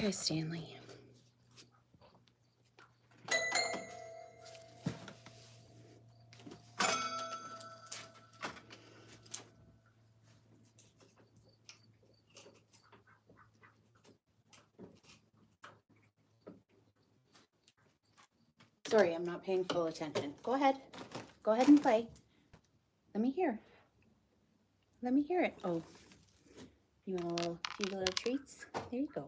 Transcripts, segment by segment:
Okay, Stanley. Sorry, I'm not paying full attention. Go ahead. Go ahead and play. Let me hear. Let me hear it. Oh, you want a few little treats? There you go.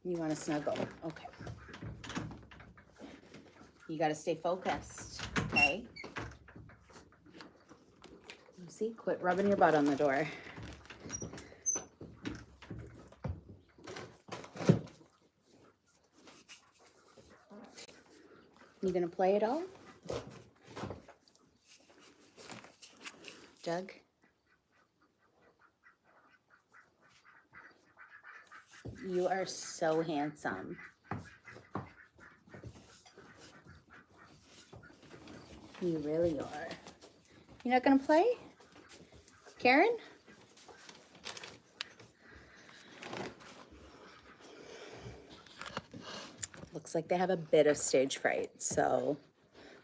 You want to snuggle? Okay. You got to stay focused, okay? See, quit rubbing your butt on the door. You gonna play it all? Doug? You are so handsome. You really are. You're not gonna play? Karen? Looks like they have a bit of stage fright, so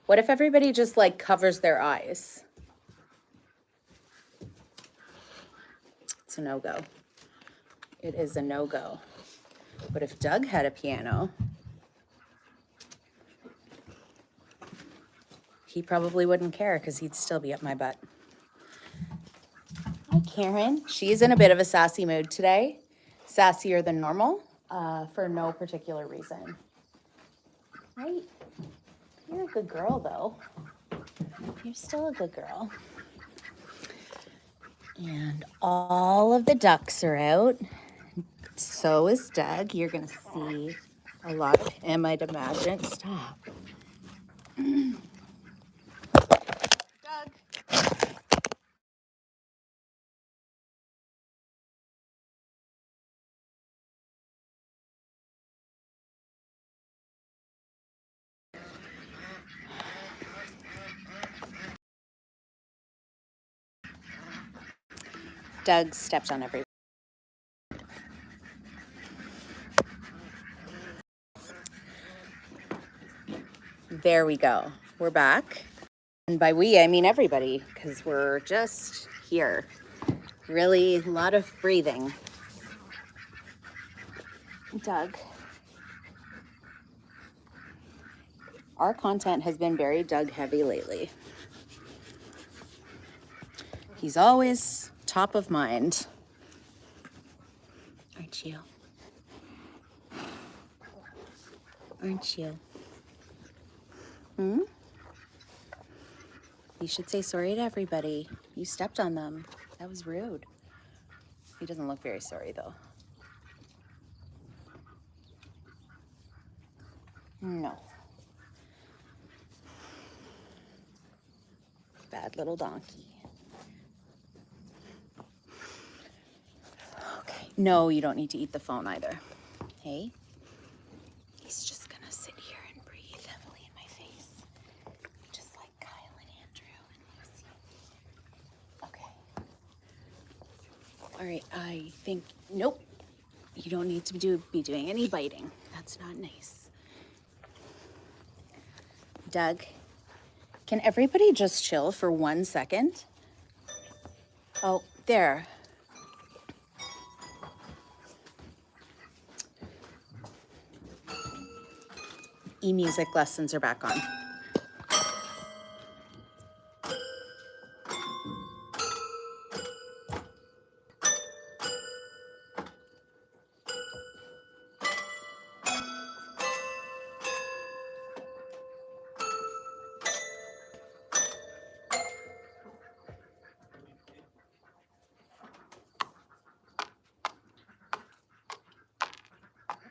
what if everybody just like covers their eyes? It's a no-go. It is a no-go. But if Doug had a piano, he probably wouldn't care because he'd still be up my butt. Hi, Karen. She's in a bit of a sassy mood today. Sassier than normal, for no particular reason. Right? You're a good girl, though. You're still a good girl. And all of the ducks are out. So is Doug. You're going to see a lot of him, I'd imagine. Stop. Doug. Doug stepped on everybody. There we go. We're back. And by we, I mean everybody, because we're just here. Really, a lot of breathing. Doug. Our content has been very Doug heavy lately. He's always top of mind. Aren't you? Aren't you? You should say sorry to everybody. You stepped on them. That was rude. He doesn't look very sorry, though. No. Bad little donkey. Okay. No, you don't need to eat the phone either. Hey? He's just gonna sit here and breathe heavily in my face. Just like Kyle and Andrew and Lucy. Okay. All right, I think, nope. You don't need to be doing any biting. That's not nice. Doug, can everybody just chill for 1 second? Oh, there. EMUsic lessons are back on.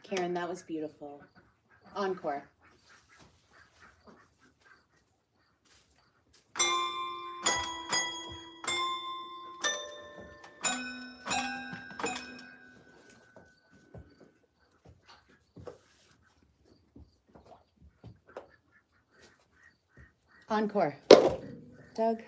Karen, that was beautiful. Encore. Encore. Doug.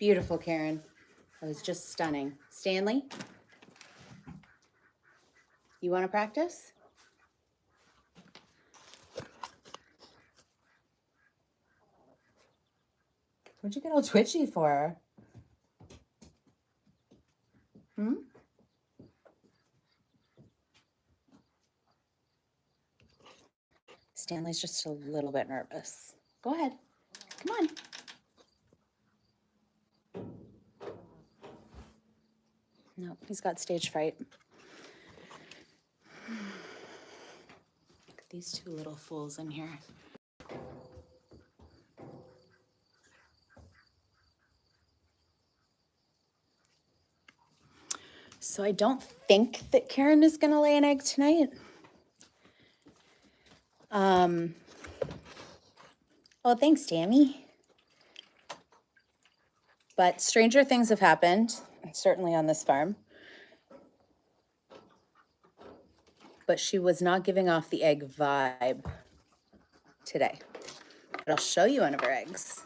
Beautiful, Karen. That was just stunning. Stanley, you want to practice? What'd you get all twitchy for? Stanley's just a little bit nervous. Go ahead. Come on. No, he's got stage fright. Look at these two little fools in here. So I don't think that Karen is going to lay an egg tonight. Oh, thanks, Tammy. But stranger things have happened, certainly on this farm. But she was not giving off the egg vibe today. But I'll show you one of her eggs.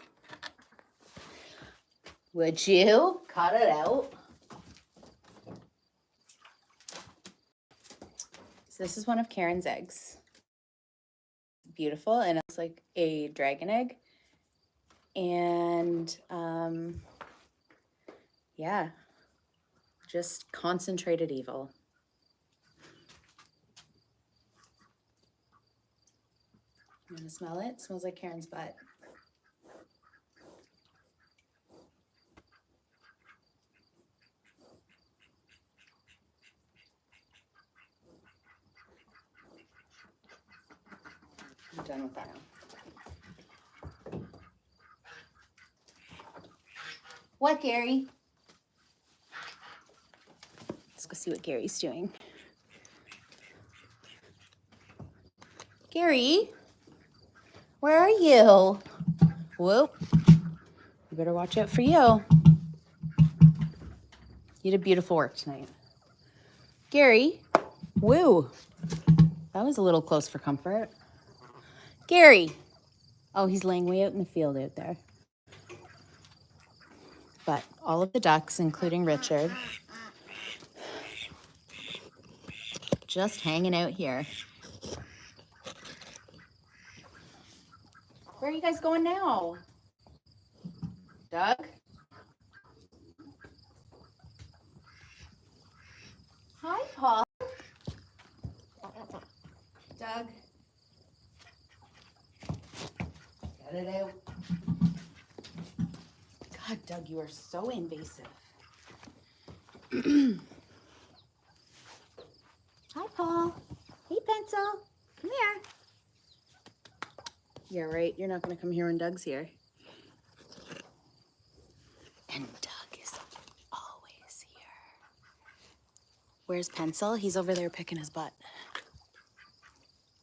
Would you? Cut it out. So this is one of Karen's eggs. Beautiful, and it's like a dragon egg. And yeah, just concentrated evil. You want to smell it? It smells like Karen's butt. I'm done with that now. What, Gary? Let's go see what Gary's doing. Gary, where are you? Whoop. You better watch out for you. You did beautiful work tonight. Gary, woo. That was a little close for comfort. Gary. Oh, he's laying way out in the field out there. But all of the ducks, including Richard, just hanging out here. Where are you guys going now? Doug? Hi, Paul. Doug. Get it out. God, Doug, you are so invasive. Hi, Paul. Hey, Pencil. Come here. Yeah, right. You're not going to come here when Doug's here. And Doug is always here. Where's Pencil? He's over there picking his butt.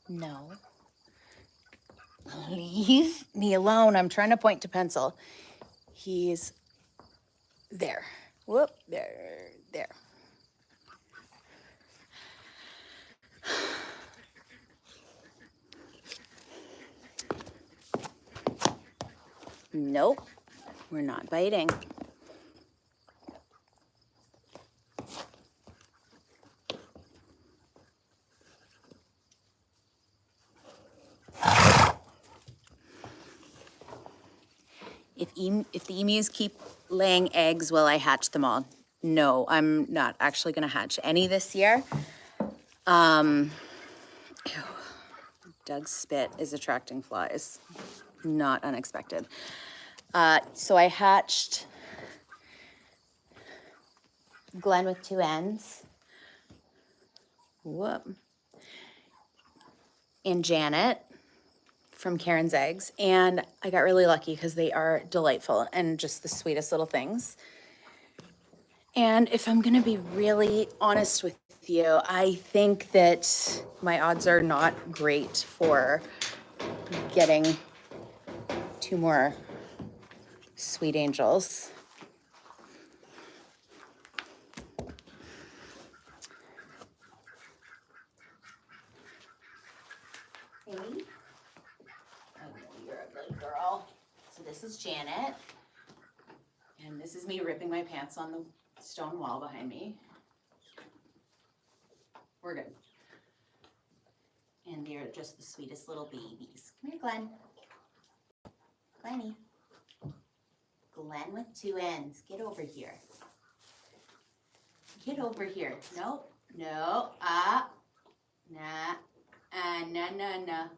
No. Leave me alone. I'm trying to point to Pencil. He's there. Whoop, there. Nope, we're not biting. If the emus keep laying eggs, will I hatch them all? No, I'm not actually going to hatch any this year. Ew. Doug's spit is attracting flies. Not unexpected. So I hatched Glenn with 2 N's. Whoop. And Janet from Karen's Eggs. And I got really lucky because they are delightful and just the sweetest little things. And if I'm going to be really honest with you, I think that my odds are not great for getting 2 more sweet angels. Hey. I know you're a good girl. So this is Janet. And this is me ripping my pants on the stone wall behind me. We're good. And they're just the sweetest little babies. Come here, Glenn. Glenny. Glenn with two N's. Get over here. Get over here. No, no, nah, no, no, no.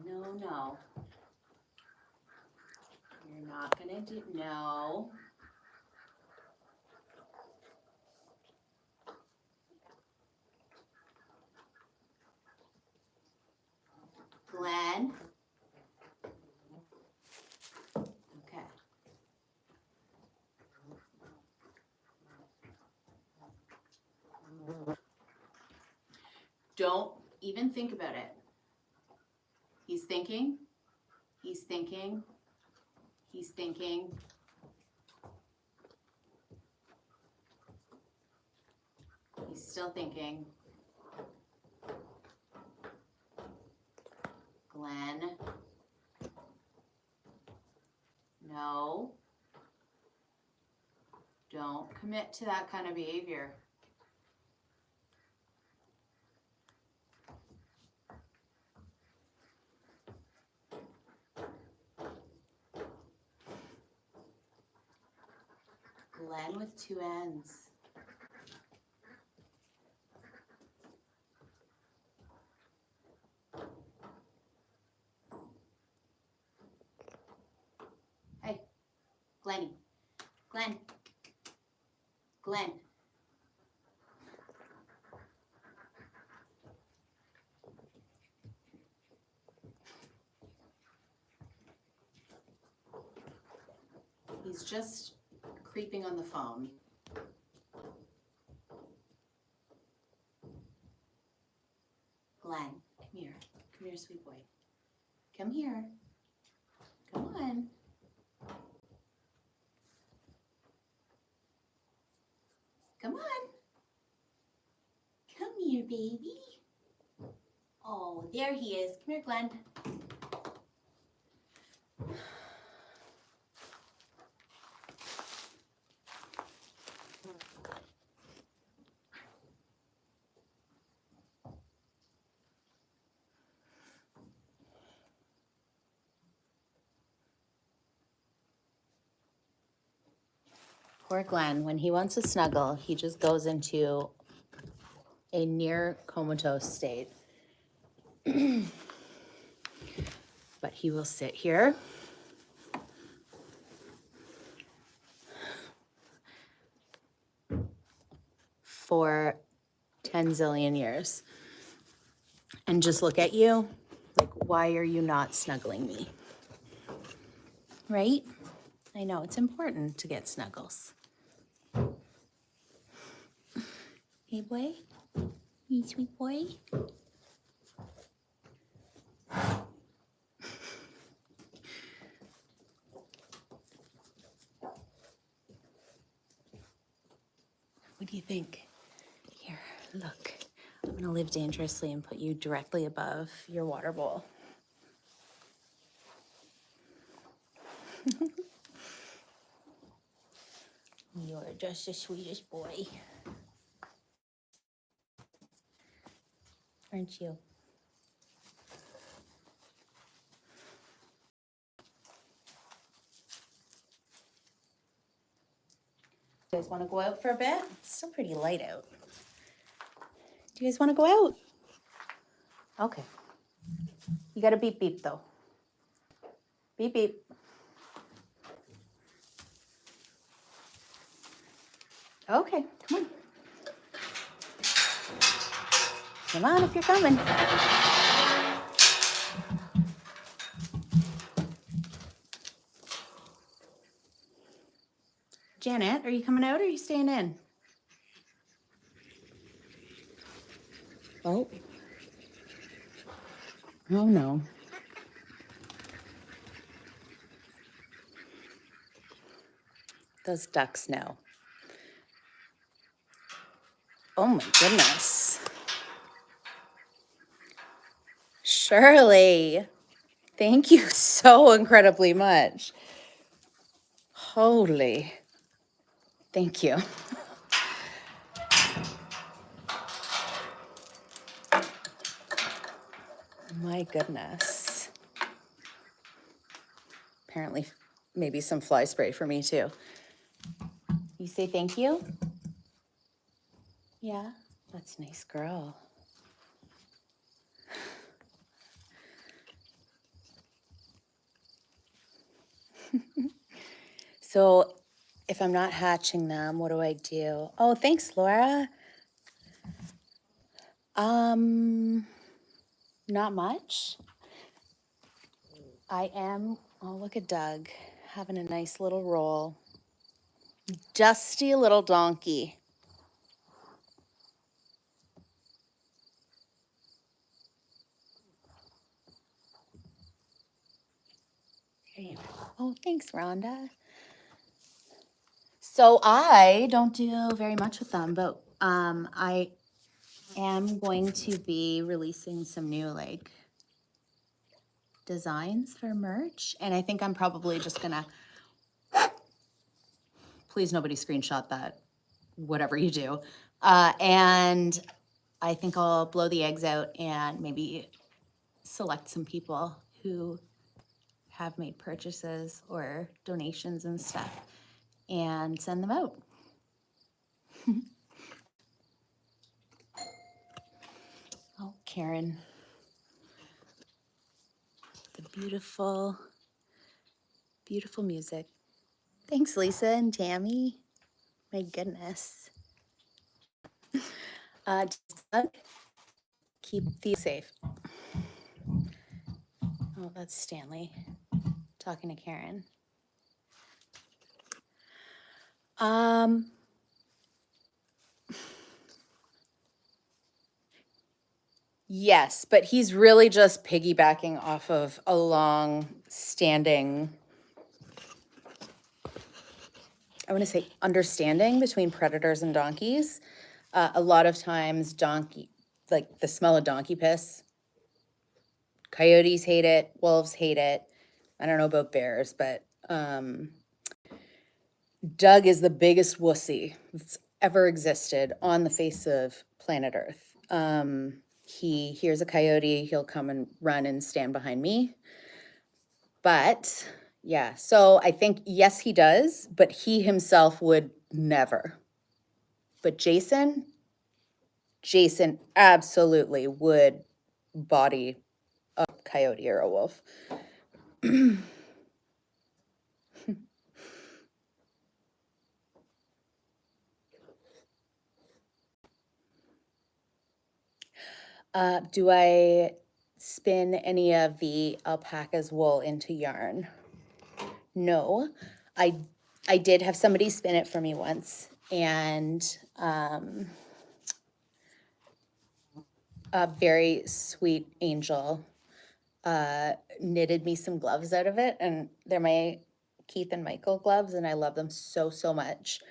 No, no. You're not gonna do, no. Glenn. Okay. Don't even think about it. He's thinking. He's thinking. He's thinking. He's still thinking. Glenn. No. Don't commit to that kind of behavior. Glenn with two N's. Hey, Glenny. Glenn. Glenn. He's just creeping on the phone. Glenn, come here. Come here, sweet boy. Come here. Come on. Come on. Come here, baby. Oh, there he is. Come here, Glenn. Poor Glenn, when he wants to snuggle, he just goes into a near comatose state. But he will sit here for 10 zillion years and just look at you like, why are you not snuggling me? Right? I know it's important to get snuggles. Hey, boy. Hey, sweet boy. What do you think? Here, look. I'm gonna live dangerously and put you directly above your water bowl. You're just the sweetest boy. Aren't you? You guys want to go out for a bit? It's still pretty light out. Do you guys want to go out? Okay. You got to beep beep though. Beep beep. Okay, come on. Come on if you're coming. Janet, are you coming out or are you staying in? Oh. Oh no. Those ducks know. Oh my goodness. Shirley, thank you so incredibly much. Totally. Thank you. My goodness. Apparently, maybe some fly spray for me too. You say thank you? Yeah, that's a nice girl. So if I'm not hatching them, what do I do? Oh, thanks, Laura. Not much. I am, oh, look at Doug having a nice little roll. Dusty little donkey. There you go. Oh, thanks, Rhonda. So I don't do very much with them, but I am going to be releasing some new like designs for merch, and I think I'm probably just gonna, please nobody screenshot that, whatever you do, and I think I'll blow the eggs out and maybe select some people who have made purchases or donations and stuff and send them out. Oh, Karen. The beautiful, beautiful music. Thanks, Lisa and Tammy. My goodness. Just keep these safe. Oh, that's Stanley talking to Karen. Yes, but he's really just piggybacking off of a long-standing, I want to say, understanding between predators and donkeys. A lot of times like the smell of donkey piss, coyotes hate it, wolves hate it. I don't know about bears, but Doug is the biggest wussy that's ever existed on the face of planet Earth. He hears a coyote, he'll come and run and stand behind me. But yeah, so I think, yes, he does, but he himself would never. But Jason absolutely would body a coyote or a wolf. Do I spin any of the alpaca's wool into yarn? No, I did have somebody spin it for me once, and a very sweet angel knitted me some gloves out of it, and they're my Keith and Michael gloves, and I love them so, so much.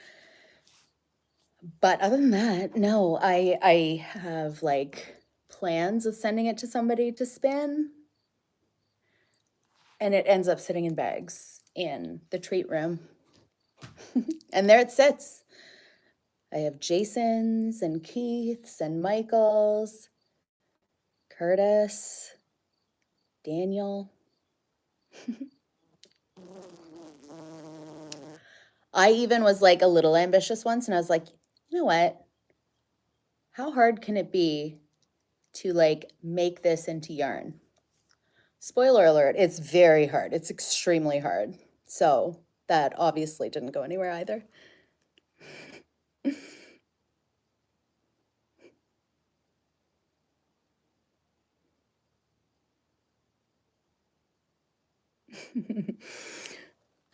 But other than that, no, I have like plans of sending it to somebody to spin, and it ends up sitting in bags in the treat room. And there it sits. I have Jason's and Keith's and Michael's, Curtis, Daniel. I even was like a little ambitious once, and I was like, you know what? How hard can it be to like make this into yarn? Spoiler alert, it's very hard. It's extremely hard. So that obviously didn't go anywhere either.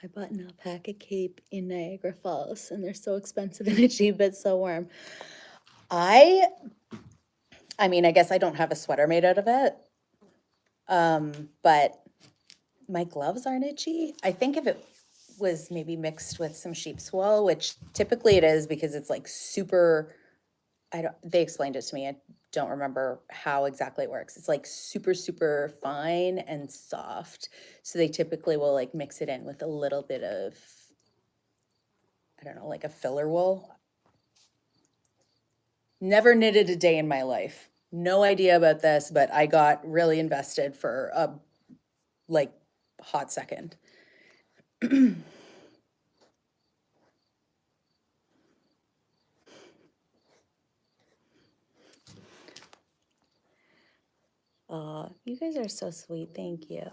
I bought an alpaca cape in Niagara Falls, and they're so expensive and itchy, but so warm. I mean, I guess I don't have a sweater made out of it, but my gloves aren't itchy. I think if it was maybe mixed with some sheep's wool, which typically it is because it's like super, they explained it to me. I don't remember how exactly it works. It's like super, super fine and soft. So they typically will like mix it in with a little bit of I don't know, like a filler wool. Never knitted a day in my life. No idea about this, but I got really invested for a like hot second. Oh, you guys are so sweet. Thank you.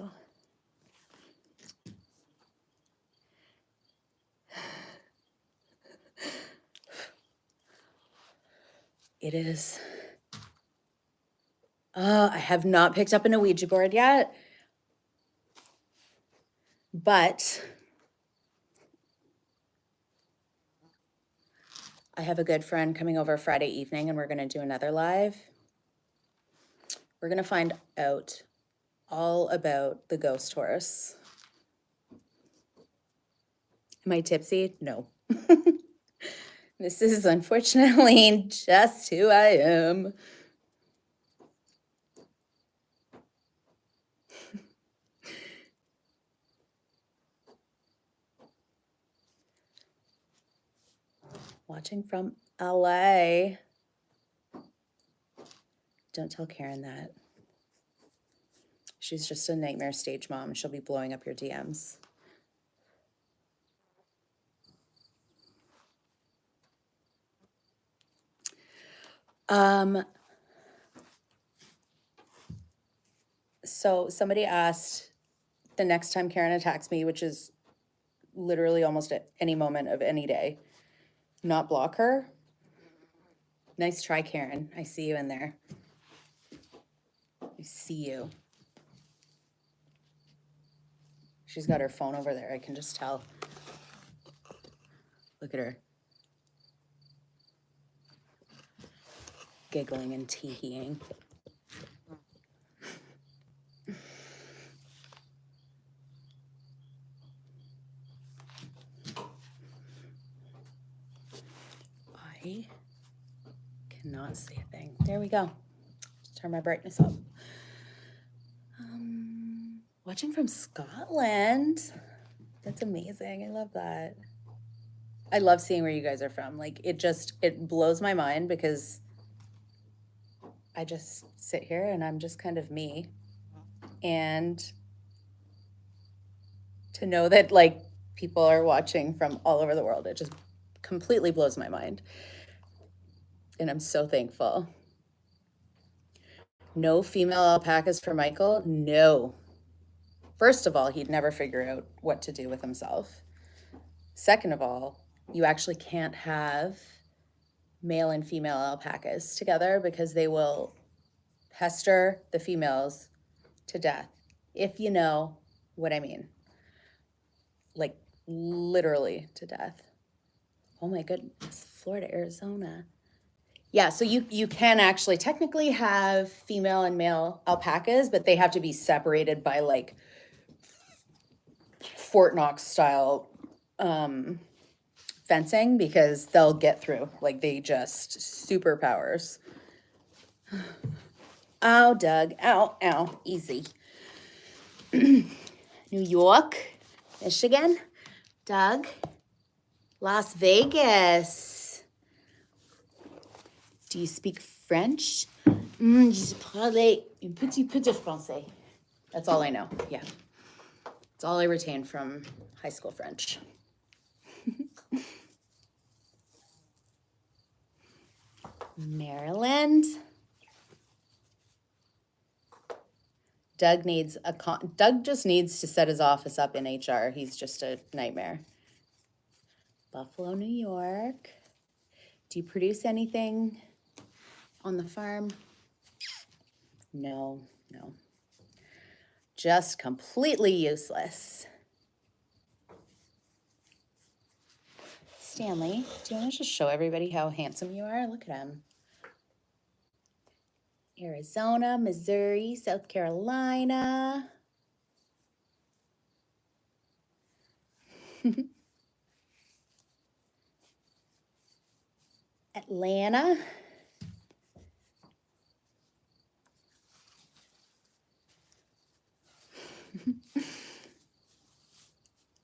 It is. I have not picked up an Ouija board yet, but I have a good friend coming over Friday evening and we're going to do another live. We're going to find out all about the ghost horse. Am I tipsy? No. This is unfortunately just who I am. Watching from LA. Don't tell Karen that. She's just a nightmare stage mom. She'll be blowing up your DMs. So somebody asked the next time Karen attacks me, which is literally almost at any moment of any day, not block her. Nice try, Karen. I see you in there. I see you. She's got her phone over there. I can just tell. Look at her. Giggling and tee-heeing. I cannot see a thing. There we go. Just turn my brightness up. Watching from Scotland. That's amazing. I love that. I love seeing where you guys are from. Like it blows my mind because I just sit here and I'm just kind of me. And to know that like people are watching from all over the world, it just completely blows my mind. And I'm so thankful. No female alpacas for Michael? No. First of all, he'd never figure out what to do with himself. Second of all, you actually can't have male and female alpacas together because they will pester the females to death, if you know what I mean. Like literally to death. Oh my goodness, Florida, Arizona. Yeah, so you can actually technically have female and male alpacas, but they have to be separated by like Fort Knox style fencing because they'll get through. Like they just superpowers. Ow, Doug. Ow, ow. Easy. New York, Michigan, Doug, Las Vegas. Do you speak French? Je parle un petit peu de français. That's all I know. Yeah. It's all I retained from high school French. Maryland. Doug just needs to set his office up in HR. He's just a nightmare. Buffalo, New York. Do you produce anything on the farm? No. Just completely useless. Stanley, do you want to just show everybody how handsome you are? Look at him. Arizona, Missouri, South Carolina. Atlanta.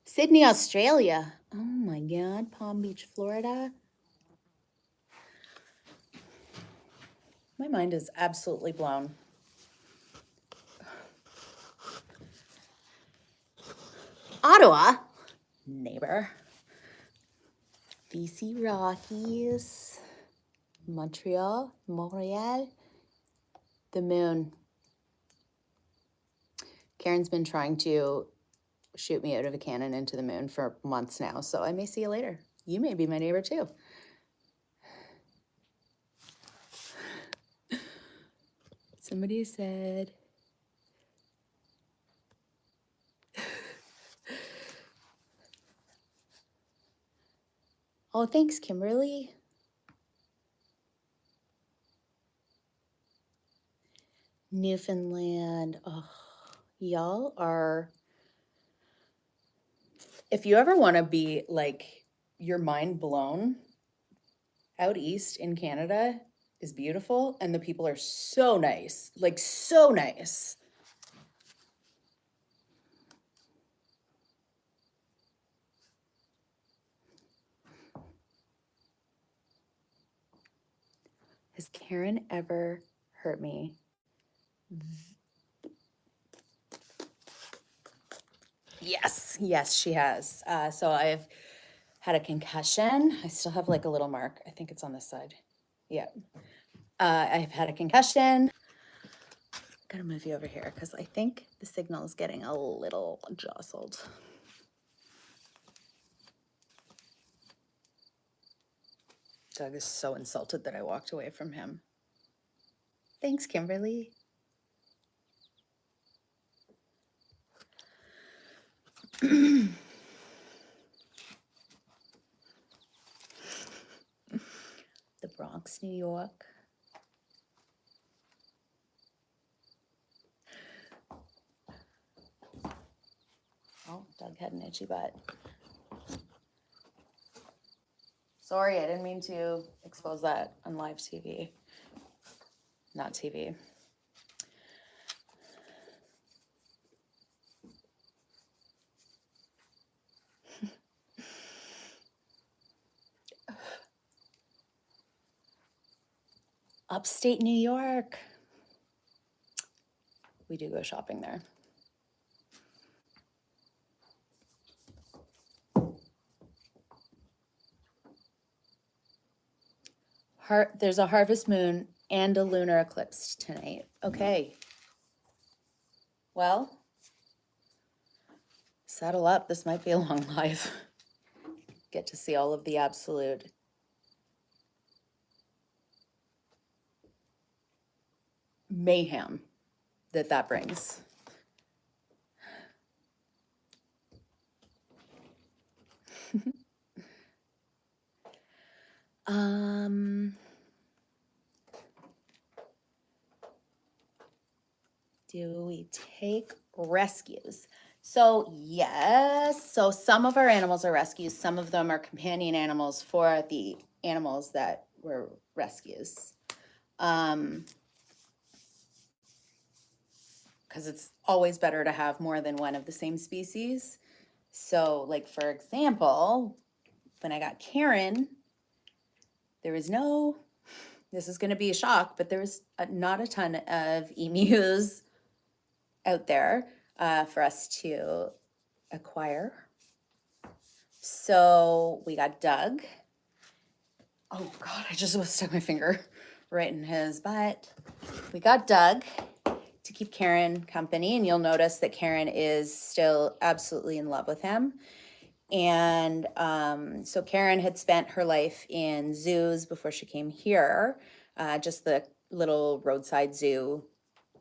Sydney, Australia. Oh my God, Palm Beach, Florida. My mind is absolutely blown. Ottawa, neighbor. BC Rockies, Montreal, the moon. Karen's been trying to shoot me out of a cannon into the moon for months now, so I may see you later. You may be my neighbor too. Somebody said, oh, thanks, Kimberly. Newfoundland. Oh, y'all are, if you ever want to be like your mind blown, out east in Canada is beautiful and the people are so nice, like so nice. Has Karen ever hurt me? Yes, she has. So I've had a concussion. I still have like a little mark. I think it's on this side. Yeah. I've had a concussion. Gotta move you over here because I think the signal is getting a little jostled. Doug is so insulted that I walked away from him. Thanks, Kimberly. The Bronx, New York. Oh, Doug had an itchy butt. Sorry, I didn't mean to expose that on live TV. Not TV. Upstate New York. We do go shopping there. There's a harvest moon and a lunar eclipse tonight. Okay. Well, saddle up. This might be a long live. Get to see all of the absolute mayhem that brings. Do we take rescues? So yes, so some of our animals are rescues, some of them are companion animals for the animals that were rescues. Because it's always better to have more than one of the same species. So like, for example, when I got Karen, there was no, this is going to be a shock, but there was not a ton of emus out there for us to acquire. So we got Doug. Oh God, I just stuck my finger right in his butt. We got Doug to keep Karen company, and you'll notice that Karen is still absolutely in love with him. And so Karen had spent her life in zoos before she came here, just the little roadside zoo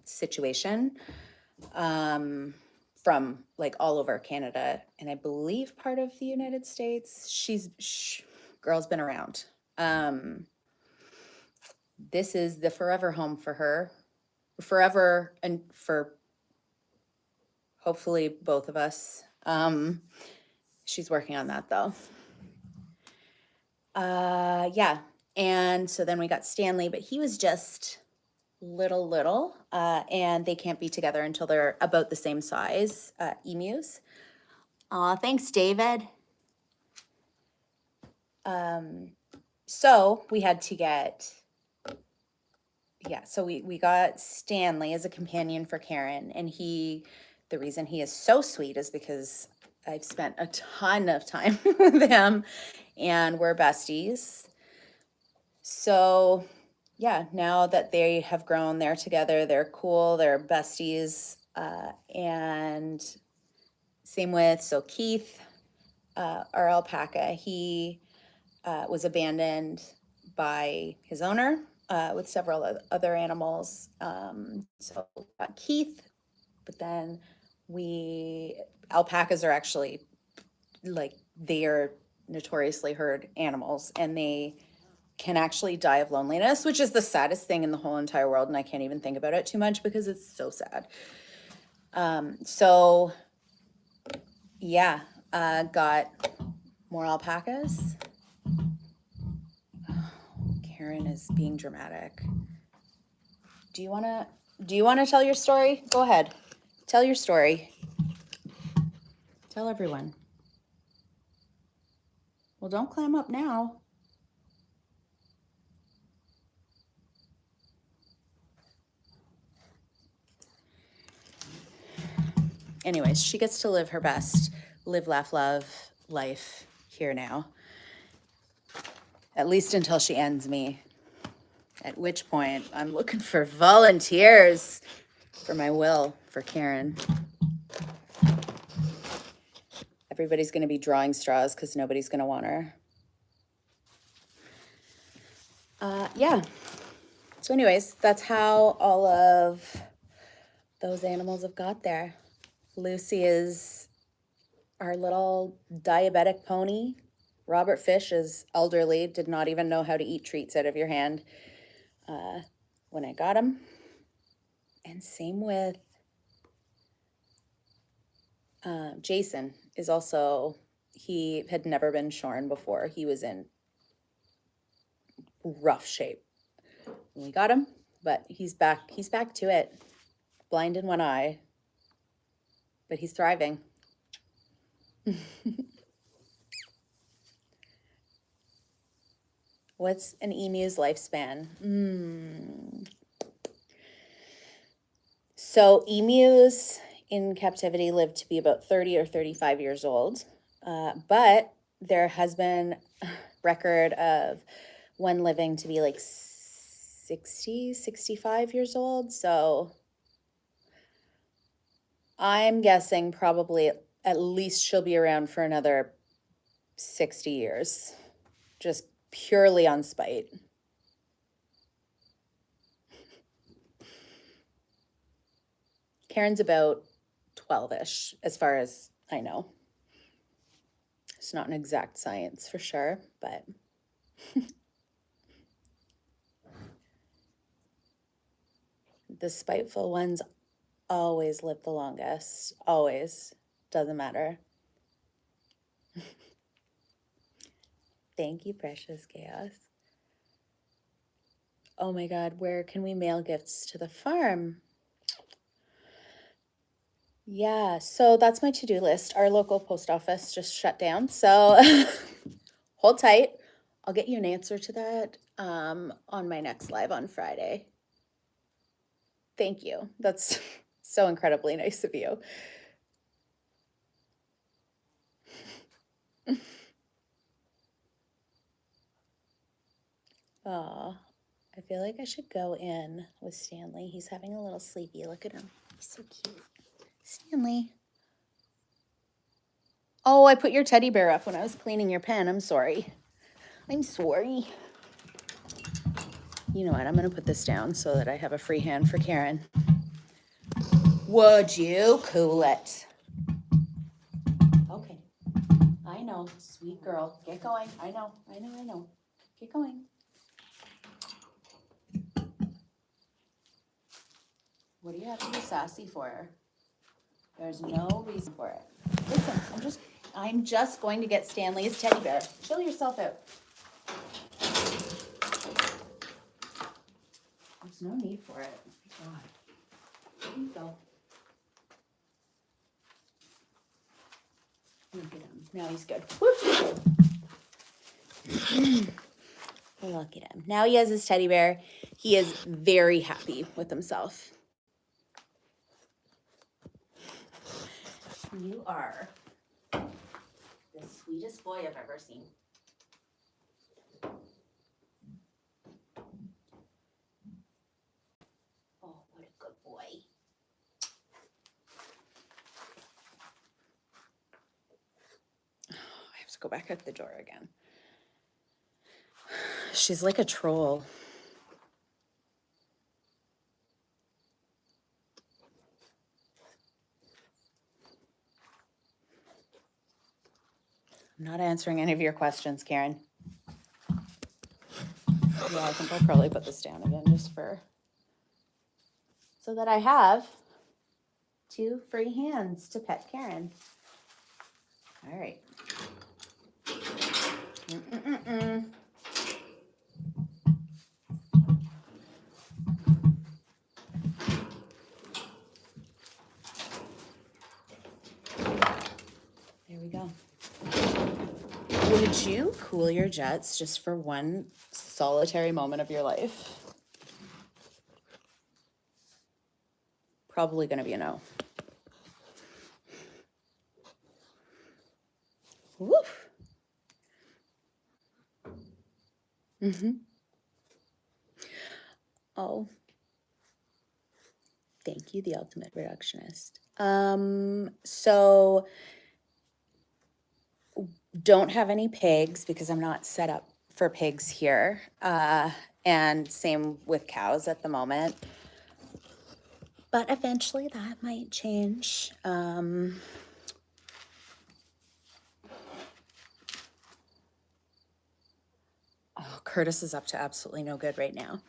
situation, from like all over Canada and I believe part of the United States. Girl's been around. This is the forever home for her, forever, and for hopefully both of us. She's working on that though. Yeah. And so then we got Stanley, but he was just little, and they can't be together until they're about the same size, emus. Aw, thanks, David. So we had to get, so we got Stanley as a companion for Karen, and the reason he is so sweet is because I've spent a ton of time with him, and we're besties. So yeah, now that they have grown, they're together, they're cool, they're besties, and same with, so Keith, our alpaca, he was abandoned by his owner with several other animals. So we got Keith, but then alpacas are actually they are notoriously herd animals, and they can actually die of loneliness, which is the saddest thing in the whole entire world. And I can't even think about it too much because it's so sad. So yeah, got more alpacas. Karen is being dramatic. Do you want to tell your story? Go ahead. Tell your story. Tell everyone. Well, don't climb up now. Anyways, she gets to live her best live, laugh, love life here now. At least until she ends me. At which point I'm looking for volunteers for my will for Karen. Everybody's going to be drawing straws because nobody's going to want her. Yeah. So anyways, that's how all of those animals have got there. Lucy is our little diabetic pony. Robert Fish is elderly, did not even know how to eat treats out of your hand when I got him. And same with Jason is also, he had never been shorn before. He was in rough shape when we got him, but he's back to it. Blind in one eye, but he's thriving. What's an emu's lifespan? So emus in captivity live to be about 30 or 35 years old, but there has been a record of one living to be like 60, 65 years old. So I'm guessing probably at least she'll be around for another 60 years, just purely on spite. Karen's about 12-ish, as far as I know. It's not an exact science for sure, but the spiteful ones always live the longest. Always. Doesn't matter. Thank you, precious chaos. Oh my God, where can we mail gifts to the farm? Yeah, so that's my to-do list. Our local post office just shut down, so hold tight. I'll get you an answer to that on my next live on Friday. Thank you. That's so incredibly nice of you. Oh, I feel like I should go in with Stanley. He's having a little sleepy. Look at him. He's so cute. Stanley. Oh, I put your teddy bear up when I was cleaning your pen. I'm sorry. I'm sorry. You know what? I'm going to put this down so that I have a free hand for Karen. Would you cool it? Okay. I know. Sweet girl. Get going. I know. Get going. What do you have to be sassy for? There's no reason for it. Listen, I'm just going to get Stanley's teddy bear. Chill yourself out. There's no need for it. Oh my God. There you go. Look at him. Now he's good. Woo! Look at him. Now he has his teddy bear. He is very happy with himself. You are the sweetest boy I've ever seen. Oh, what a good boy. Oh, I have to go back out the door again. She's like a troll. I'm not answering any of your questions, Karen. Yeah, I think I'll probably put this down again just for, so that I have 2 free hands to pet Karen. All right. There we go. Would you cool your jets just for one solitary moment of your life? Probably going to be a no. Woof. Oh, thank you, the ultimate reductionist. So don't have any pigs because I'm not set up for pigs here. And same with cows at the moment. But eventually that might change. Oh, Curtis is up to absolutely no good right now.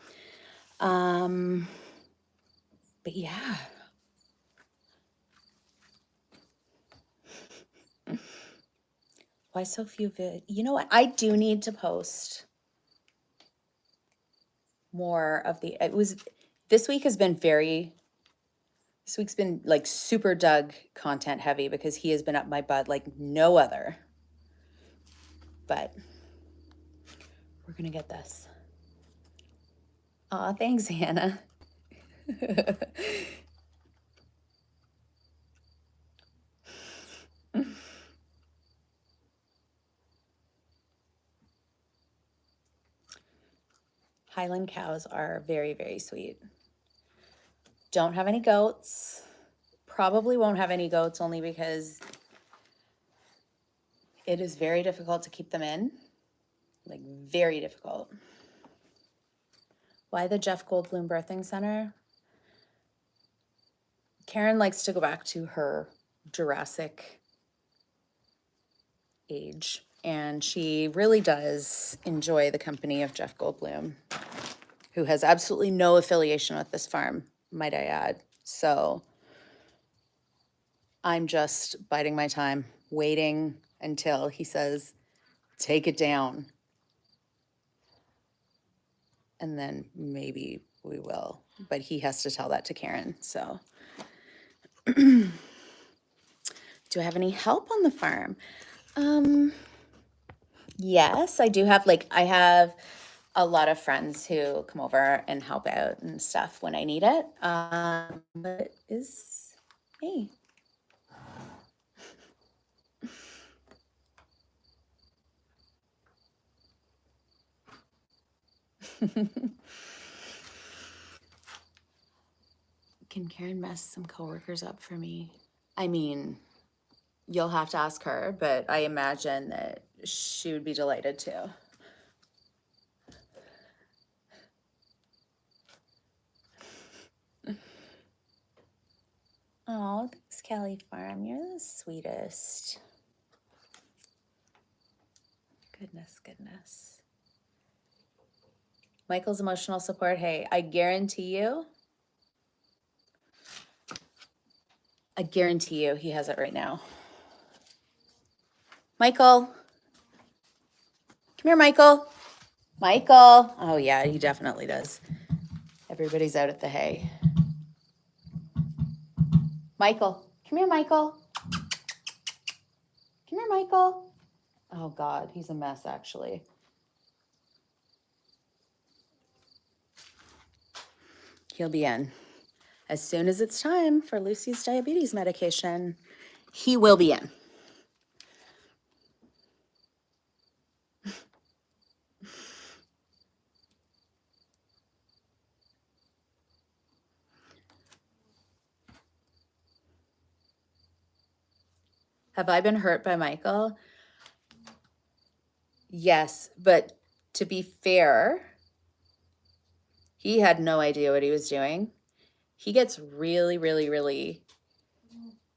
But yeah. Why so few You know what? I do need to post more of the, this week's been like super Doug content heavy because he has been up my butt like no other. But we're going to get this. Aw, thanks, Hannah. Highland cows are very, very sweet. Don't have any goats. Probably won't have any goats only because it is very difficult to keep them in. Like, very difficult. Why the Jeff Goldblum Birthing Center? Karen likes to go back to her Jurassic age, and she really does enjoy the company of Jeff Goldblum, who has absolutely no affiliation with this farm, might I add. So I'm just biding my time, waiting until he says, take it down. And then maybe we will, but he has to tell that to Karen, so. Do I have any help on the farm? Yes, I do have, I have a lot of friends who come over and help out and stuff when I need it. But is, hey. Can Karen mess some coworkers up for me? I mean, you'll have to ask her, but I imagine that she would be delighted to. Oh, thanks, Kelly Farm. You're the sweetest. Goodness, goodness. Michael's emotional support. Hey, I guarantee you he has it right now. Michael. Come here, Michael. Michael. Oh, yeah, he definitely does. Everybody's out at the hay. Michael. Come here, Michael. Come here, Michael. Oh, God, he's a mess, actually. he'll be in. As soon as it's time for Lucy's diabetes medication, he will be in. Have I been hurt by Michael? Yes, but to be fair, he had no idea what he was doing. He gets really, really, really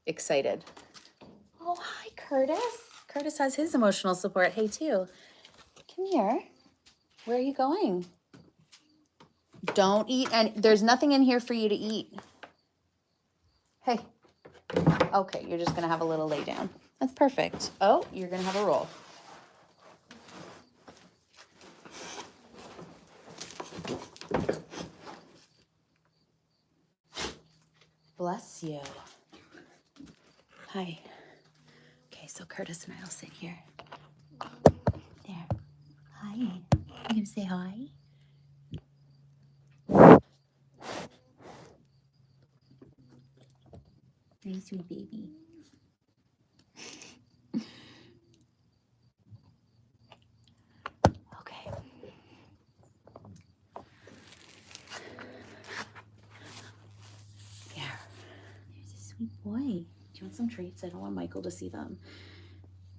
excited. Oh, hi, Curtis. Curtis has his emotional support. Hey, too. Come here. Where are you going? Don't eat, and there's nothing in here for you to eat. Hey. Okay, you're just gonna have a little lay down. That's perfect. Oh, you're gonna have a roll. Bless you. Hi. Okay, so Curtis and I will sit here. There. Hi. You gonna say hi? Very sweet baby. Okay. There. There's a sweet boy. Do you want some treats? I don't want Michael to see them,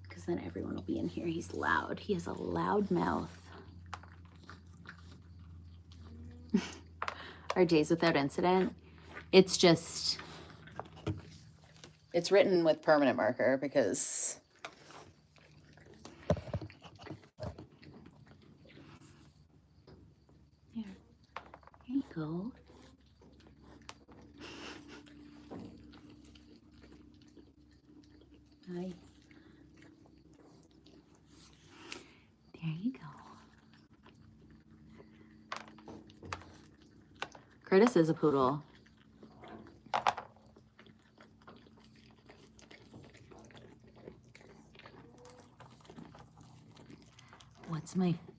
because then everyone will be in here. He's loud. He has a loud mouth. Our days without incident, it's just, it's written with permanent marker because here you go. Hi. There you go. Curtis is a poodle.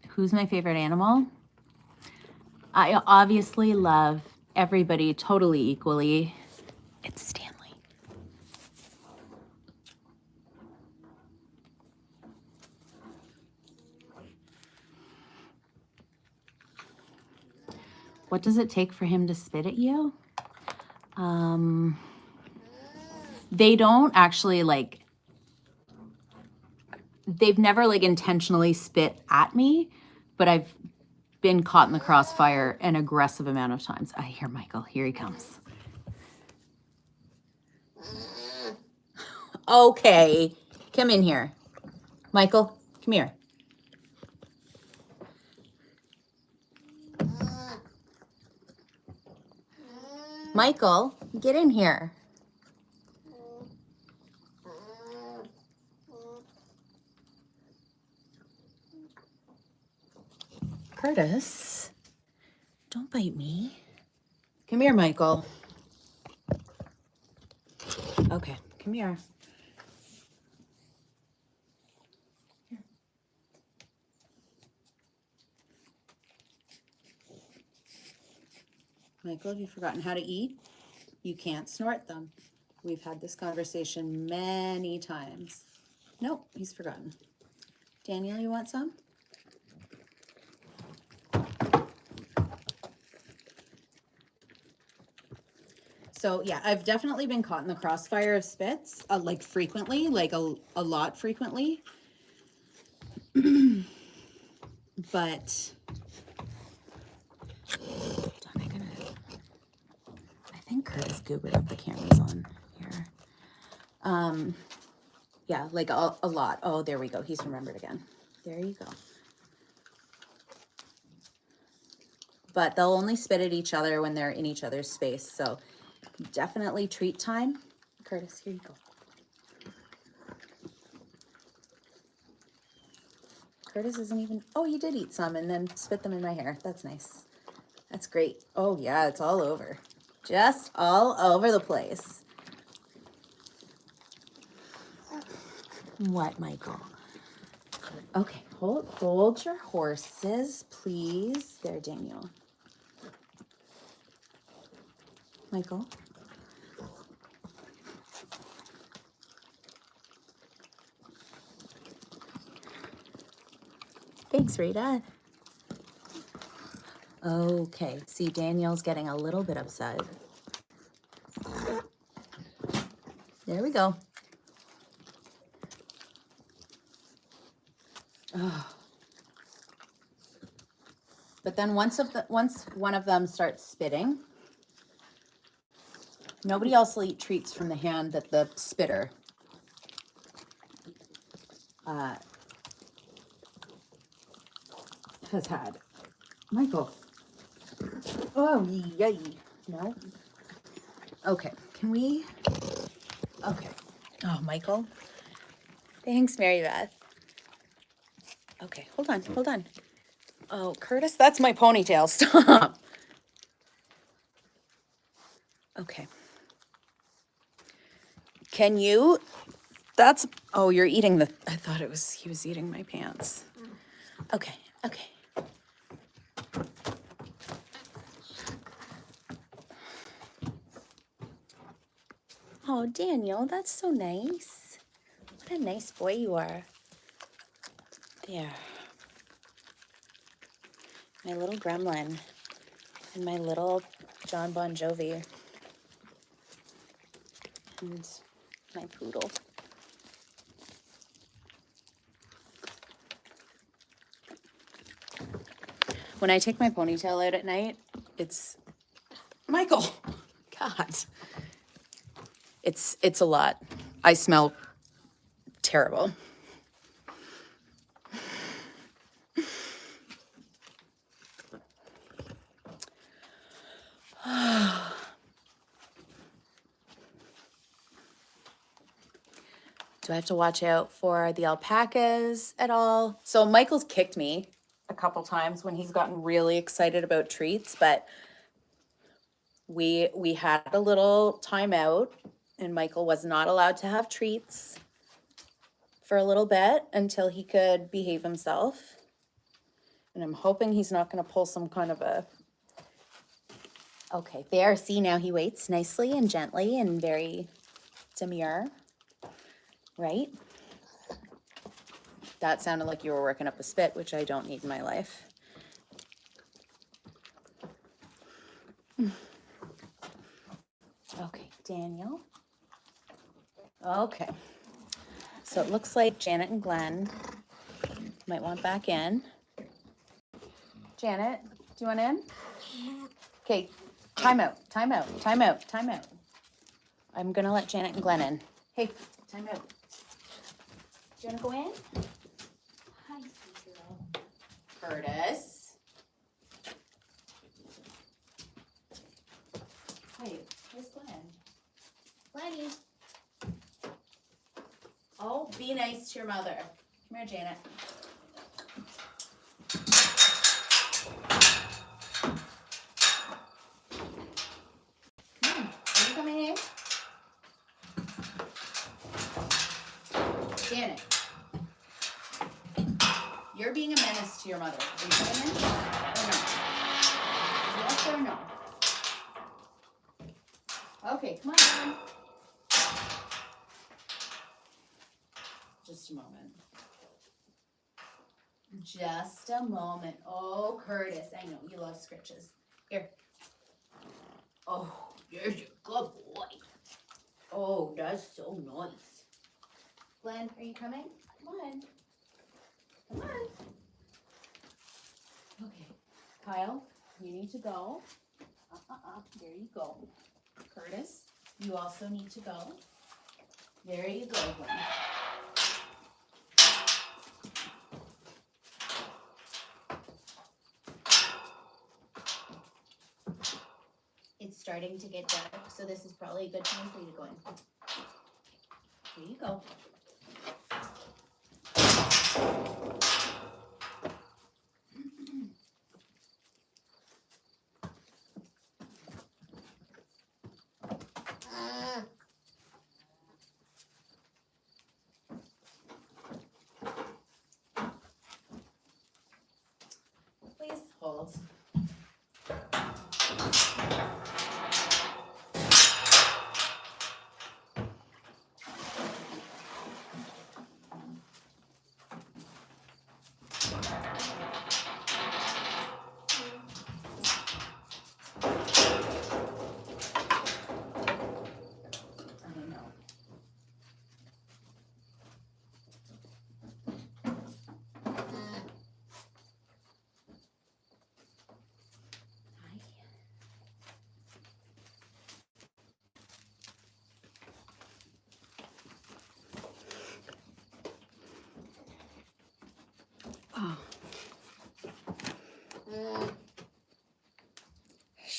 Who's my favorite animal? I obviously love everybody totally equally. It's Stanley. What does it take for him to spit at you? They don't actually they've never intentionally spit at me, but I've been caught in the crossfire an aggressive amount of times. I hear Michael. Here he comes. Okay, come in here. Michael, come here. Michael, get in here. Curtis, don't bite me. Come here, Michael. Okay, come here. Michael, have you forgotten how to eat? You can't snort them. We've had this conversation many times. Nope, he's forgotten. Daniel, you want some? So yeah, I've definitely been caught in the crossfire of spits, frequently, a lot frequently. But I think Curtis goobered up the cameras on here. Yeah, a lot. Oh, there we go. He's remembered again. There you go. But they'll only spit at each other when they're in each other's space. So definitely treat time. Curtis, here you go. Curtis isn't even, oh, you did eat some and then spit them in my hair. That's nice. That's great. Oh yeah, it's all over. Just all over the place. What, Michael? Okay, hold your horses, please. There, Daniel. Michael. Thanks, Rita. Okay, see, Danielle's getting a little bit upset. There we go. Oh. But then once one of them starts spitting, nobody else will eat treats from the hand that the spitter has had. Michael. Oh, yay. No. Okay, can we? Okay. Oh, Michael. Thanks, Mary Beth. Okay, hold on. Oh, Curtis, that's my ponytail. Stop. Okay. Can you? That's. Oh, you're eating the. I thought it was. He was eating my pants. Okay. Oh, Daniel, that's so nice. What a nice boy you are. There. My little gremlin and my little John Bon Jovi and my poodle. When I take my ponytail out at night, it's Michael. God. It's a lot. I smell terrible. Do I have to watch out for the alpacas at all? So Michael's kicked me a couple times when he's gotten really excited about treats, but we had a little timeout and Michael was not allowed to have treats for a little bit until he could behave himself. And I'm hoping he's not going to pull some kind of a... Okay, there. See, now he waits nicely and gently and very demure. Right? That sounded like you were working up a spit, which I don't need in my life. Okay, Daniel. Okay. So it looks like Janet and Glenn might want back in. Janet, do you want in? Okay, time out. I'm going to let Janet and Glenn in. Hey, time out. Do you want to go in? Hi, sweet girl. Curtis. Hey, where's Glenn? Glenny. Oh, be nice to your mother. Come here, Janet. Come on. Are you coming in? Janet. You're being a menace to your mother. Are you coming in? Or no? Yes or no? Okay, come on. Just a moment. Just a moment. Oh, Curtis, I know you love scritches. Here. Oh, there's a good boy. Oh, that's so nice. Glenn, are you coming? Come on. Come on. Okay. Kyle, you need to go. There you go. Curtis, you also need to go. There you go, Glenn. It's starting to get dark, so this is probably a good time for you to go in. Here you go. Please hold.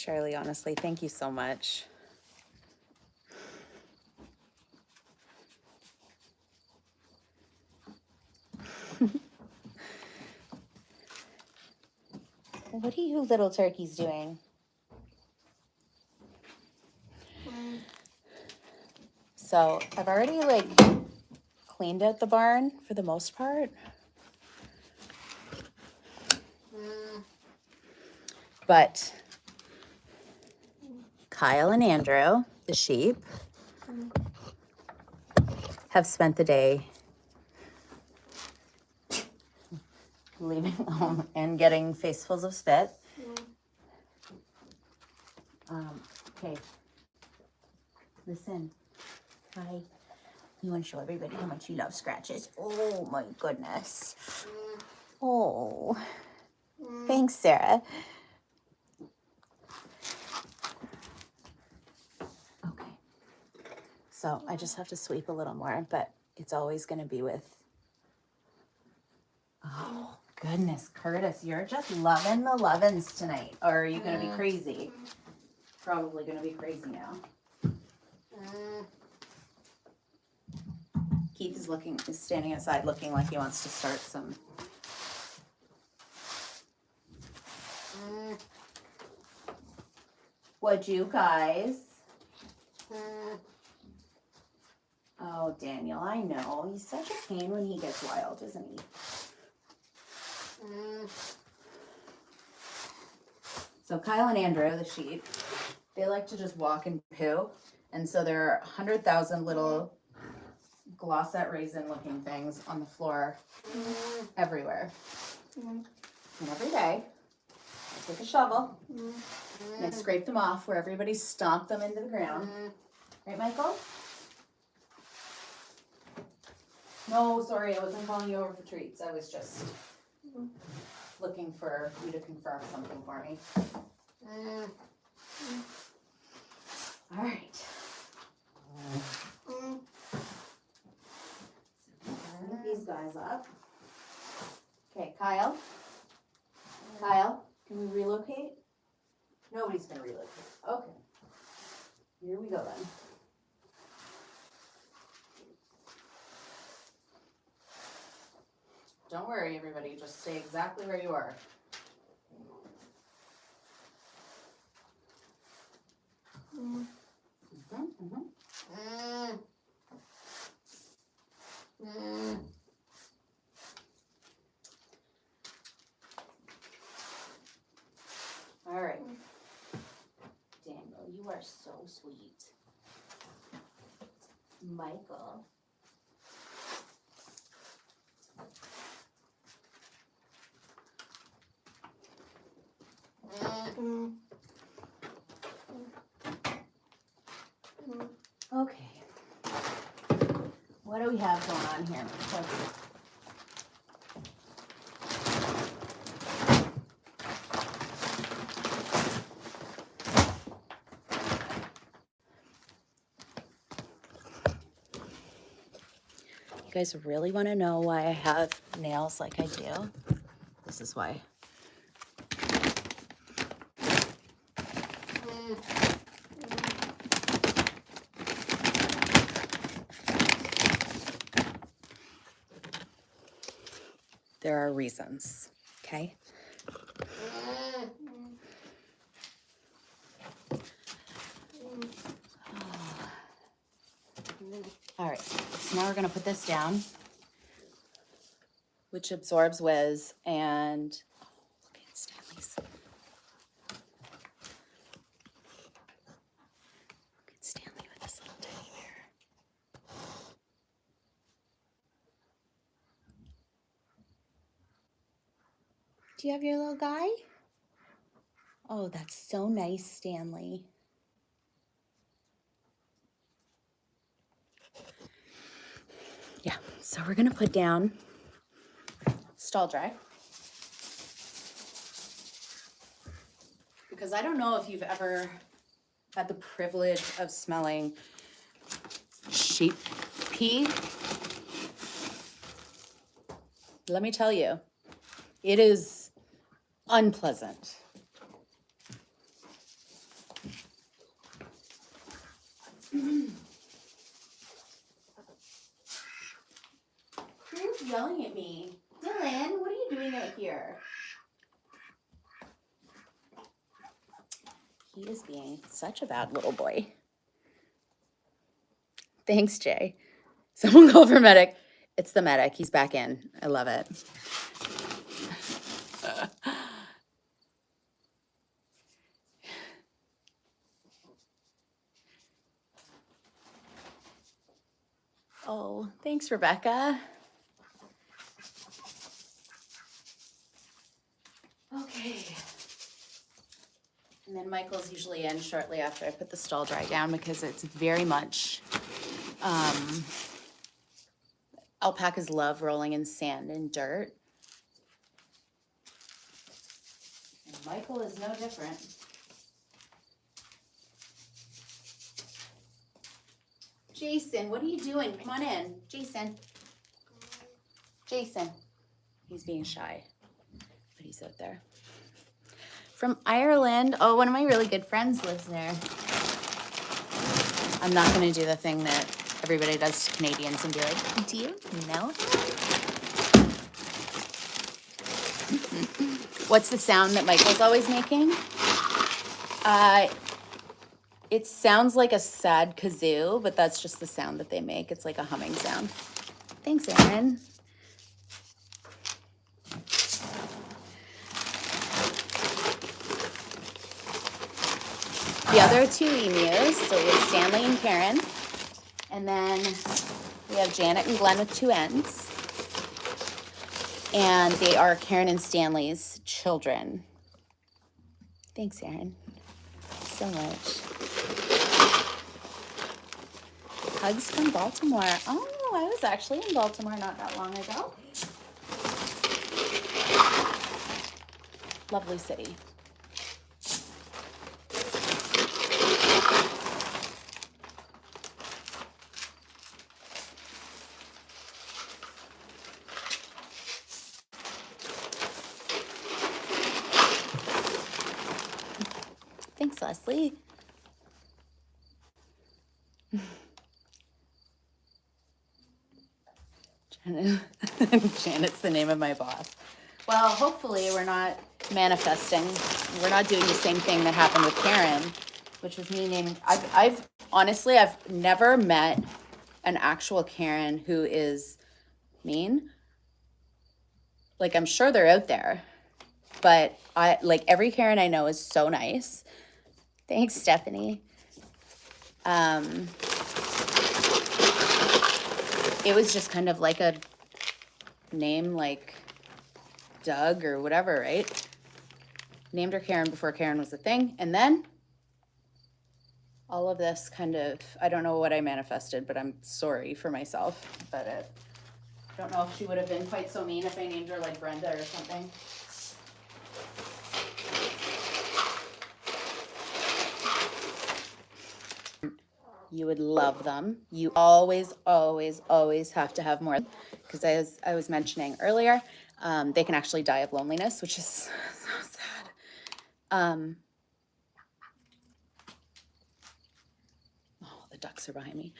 Shirley, honestly, thank you so much. What are you little turkeys doing? So I've already like cleaned out the barn for the most part. But Kyle and Andrew, the sheep, have spent the day leaving home and getting facefuls of spit. Okay, listen. Hi. You want to show everybody how much you love scratches? Oh my goodness. Oh. Thanks, Sarah. Okay. So I just have to sweep a little more, but it's always going to be with... Oh, goodness, Curtis, you're just loving the lovin's tonight. Or are you going to be crazy? Probably going to be crazy now. Keith is standing outside looking like he wants to start some... Would you guys? Oh, Daniel, I know. He's such a pain when he gets wild, isn't he? So Kyle and Andrew, the sheep, they like to just walk and poo. And so there are 100,000 little glossette raisin looking things on the floor everywhere. And every day, I take a shovel and I scrape them off where everybody stomped them into the ground. Right, Michael? No, sorry, I wasn't calling you over for treats. I was just looking for you to confirm something for me. All right. Move these guys up. Okay, Kyle. Kyle, can we relocate? Nobody's gonna relocate. Okay. Here we go then. Don't worry, everybody. Just stay exactly where you are. All right. Daniel, you are so sweet. Michael. Okay. What do we have going on here? You guys really want to know why I have nails like I do? This is why. There are reasons, okay? All right, so now we're gonna put this down, which absorbs whiz, and look at Stanley's. Look at Stanley with this little teddy bear. Do you have your little guy? Oh, that's so nice, Stanley. Yeah, so we're gonna put down stall dry. Because I don't know if you've ever had the privilege of smelling sheep pee. Let me tell you, it is unpleasant. Kylan, what are you doing out here? He is being such a bad little boy. Thanks, Jay. Someone call for medic. It's the medic. He's back in. I love it. Oh, thanks, Rebecca. Okay. And then Michael's usually in shortly after I put the stall dry down because it's very much, alpacas love rolling in sand and dirt. And Michael is no different. Jason, what are you doing? Come on in. Jason. Jason. He's being shy, but he's out there. From Ireland. Oh, one of my really good friends lives there. I'm not going to do the thing that everybody does to Canadians and be like, do you know? What's the sound that Michael's always making? It sounds like a sad kazoo, but that's just the sound that they make. It's like a humming sound. Thanks, Aaron. The other two emus, so we have Stanley and Karen, and then we have Janet and Glenn with two N's, and they are Karen and Stanley's children. Thanks, Aaron, so much. Hugs from Baltimore. Oh, I was actually in Baltimore not that long ago. Lovely city. Thanks, Leslie. Janet's the name of my boss. Well, hopefully we're not manifesting. We're not doing the same thing that happened with Karen, which was me naming. I've honestly, I've never met an actual Karen who is mean. Like, I'm sure they're out there, but like every Karen I know is so nice. Thanks, Stephanie. It was just kind of like a name like Doug or whatever, right? Named her Karen before Karen was a thing. And then all of this kind of, I don't know what I manifested, but I'm sorry for myself. But I don't know if she would have been quite so mean if I named her like Brenda or something. You would love them. You always, always, always have to have more, because as I was mentioning earlier, they can actually die of loneliness, which is so sad. Oh, the ducks are behind me.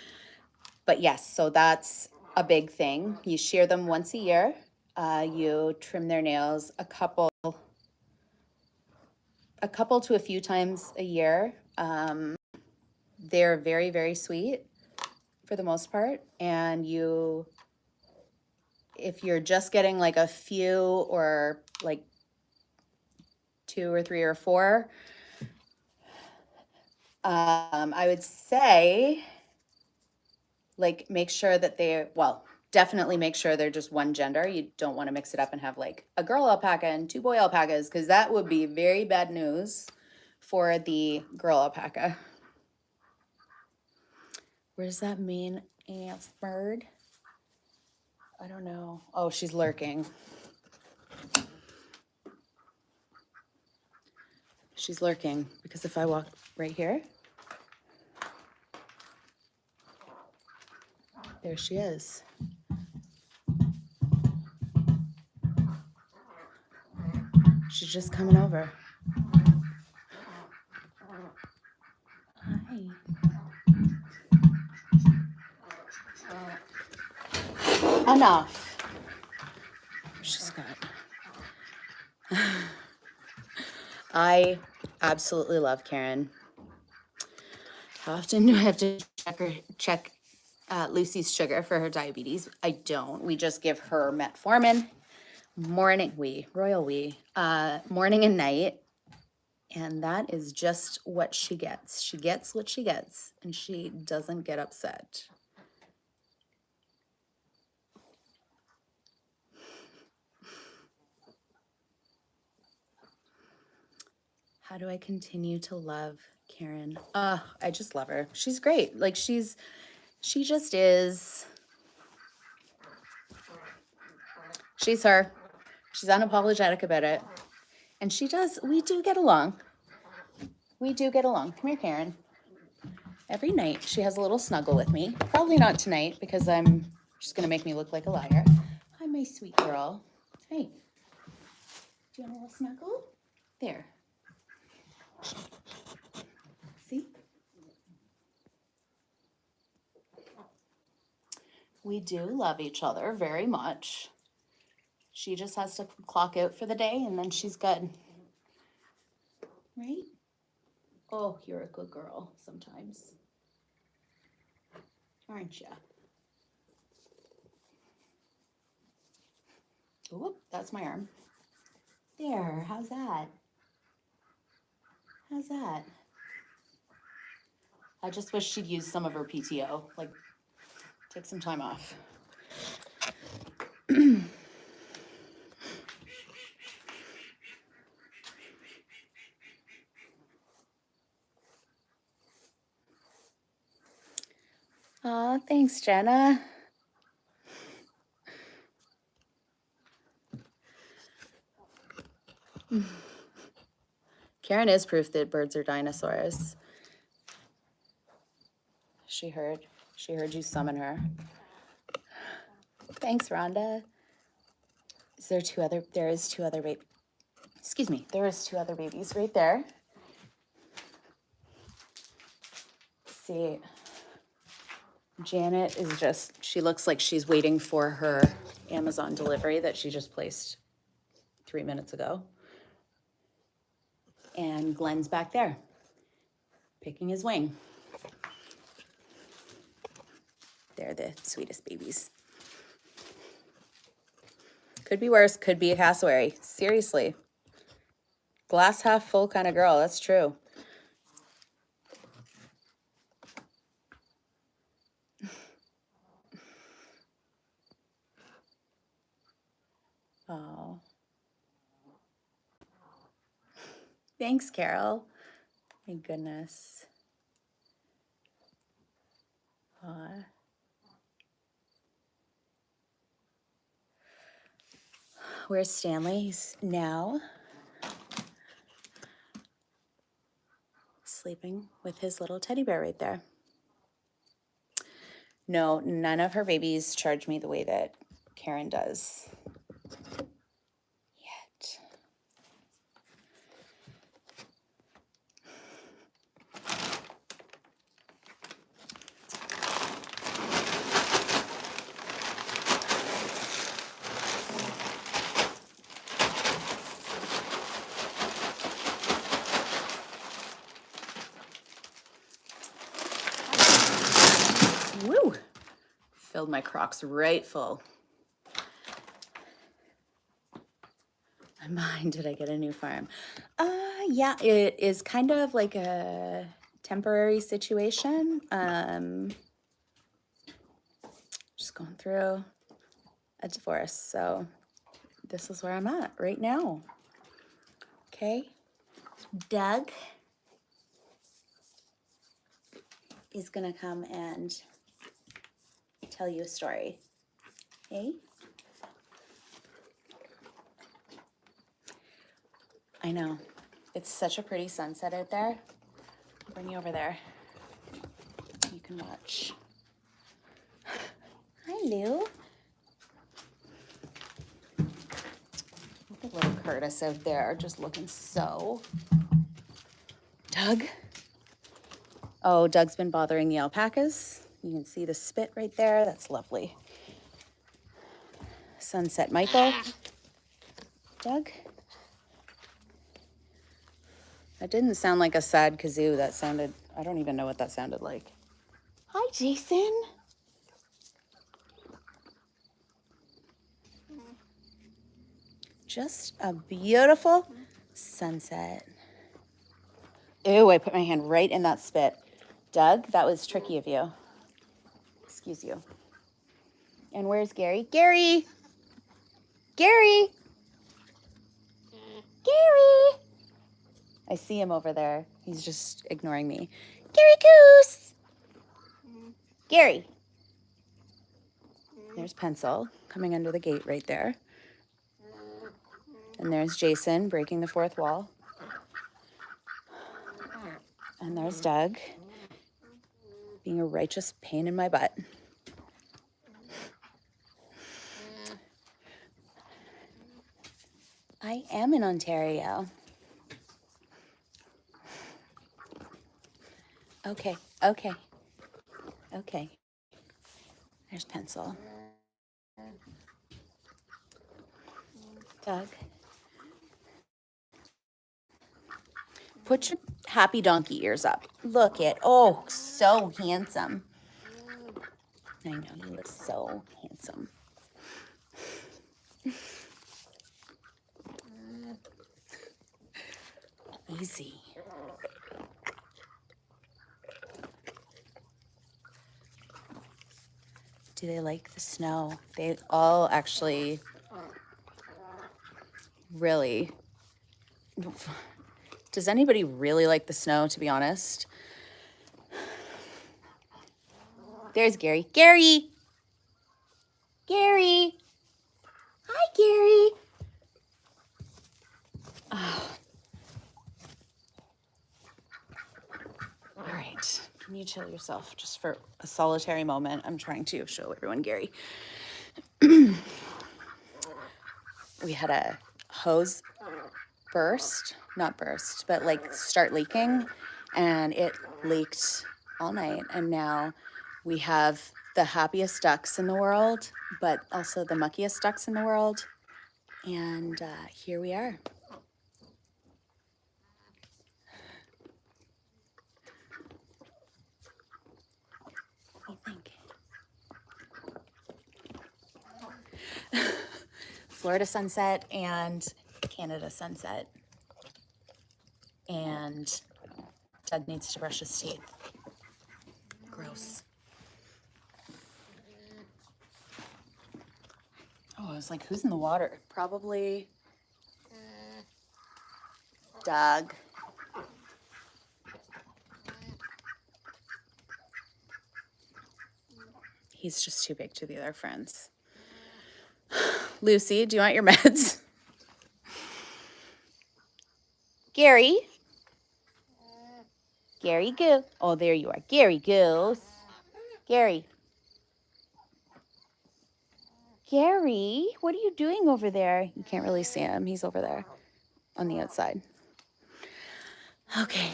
But yes, so that's a big thing. You shear them once a year. You trim their nails a couple to a few times a year. They're very, very sweet for the most part. And if you're just getting like a few or like 2 or 3 or 4, I would say like make sure that definitely make sure they're just one gender. You don't want to mix it up and have like a girl alpaca and 2 boy alpacas, because that would be very bad news for the girl alpaca. What does that mean, ants bird? I don't know. Oh, she's lurking. She's lurking because if I walk right here, there she is. She's just coming over. Hi. Enough. she's got. I absolutely love Karen. How often do I have to check Lucy's sugar for her diabetes? I don't. We just give her metformin morning and night. And that is just what she gets. She gets what she gets, and she doesn't get upset. How do I continue to love Karen? I just love her. She's great. Like she just is. She's her. She's unapologetic about it. And we do get along. We do get along. Come here, Karen. Every night she has a little snuggle with me. Probably not tonight because she's going to make me look like a liar. Hi, my sweet girl. Hey. Do you want a little snuggle? There. See? We do love each other very much. She just has to clock out for the day and then she's good. Right? Oh, you're a good girl sometimes. Aren't you? Oh, that's my arm. There, how's that? How's that? I just wish she'd use some of her PTO, like take some time off. Aw, thanks, Jenna. Karen is proof that birds are dinosaurs. She heard you summon her. Thanks, Rhonda. There is two other babies. Excuse me, there is two other babies right there. See, Janet is she looks like she's waiting for her Amazon delivery that she just placed 3 minutes ago. And Glenn's back there, picking his wing. They're the sweetest babies. Could be worse, could be a cassowary. Seriously. Glass half full kind of girl, that's true. Oh. Thanks, Carol. My goodness. Where's Stanley? He's now sleeping with his little teddy bear right there. No, none of her babies charge me the way that Karen does yet. Woo! Filled my Crocs right full. I'm behind. Did I get a new farm? Yeah, it is kind of like a temporary situation. Just going through a divorce, so this is where I'm at right now. Okay, Doug is gonna come and tell you a story. Okay? I know. It's such a pretty sunset out there. I'll bring you over there. You can watch. Hi, Lou. Look at little Curtis out there just looking so. Doug? Oh, Doug's been bothering the alpacas. You can see the spit right there. That's lovely. Sunset Michael. Doug? That didn't sound like a sad kazoo. That sounded, I don't even know what that sounded like. Hi, Jason. Just a beautiful sunset. Ew, I put my hand right in that spit. Doug, that was tricky of you. Excuse you. And where's Gary? Gary! Gary! Gary! I see him over there. He's just ignoring me. Gary Goose! Gary! There's Pencil coming under the gate right there. And there's Jason breaking the fourth wall. And there's Doug being a righteous pain in my butt. I am in Ontario. Okay, okay, okay. There's Pencil. Doug. Put your happy donkey ears up. Look at, oh, so handsome. I know, you look so handsome. Easy. Do they like the snow? They all actually really... Does anybody really like the snow, to be honest? There's Gary. Gary! Gary! Hi, Gary! Oh. All right. Can you chill yourself just for a solitary moment? I'm trying to show everyone Gary. We had a hose not burst, but like start leaking, and it leaked all night. And now we have the happiest ducks in the world, but also the muckiest ducks in the world. And here we are. What do you think? Florida sunset and Canada sunset. And Doug needs to brush his teeth. Gross. Oh, I was like, who's in the water? Probably Doug. He's just too big to be with our friends. Lucy, do you want your meds? Gary? Gary Goose. Oh, there you are. Gary Goose. Gary. Gary, what are you doing over there? You can't really see him. He's over there on the outside. Okay.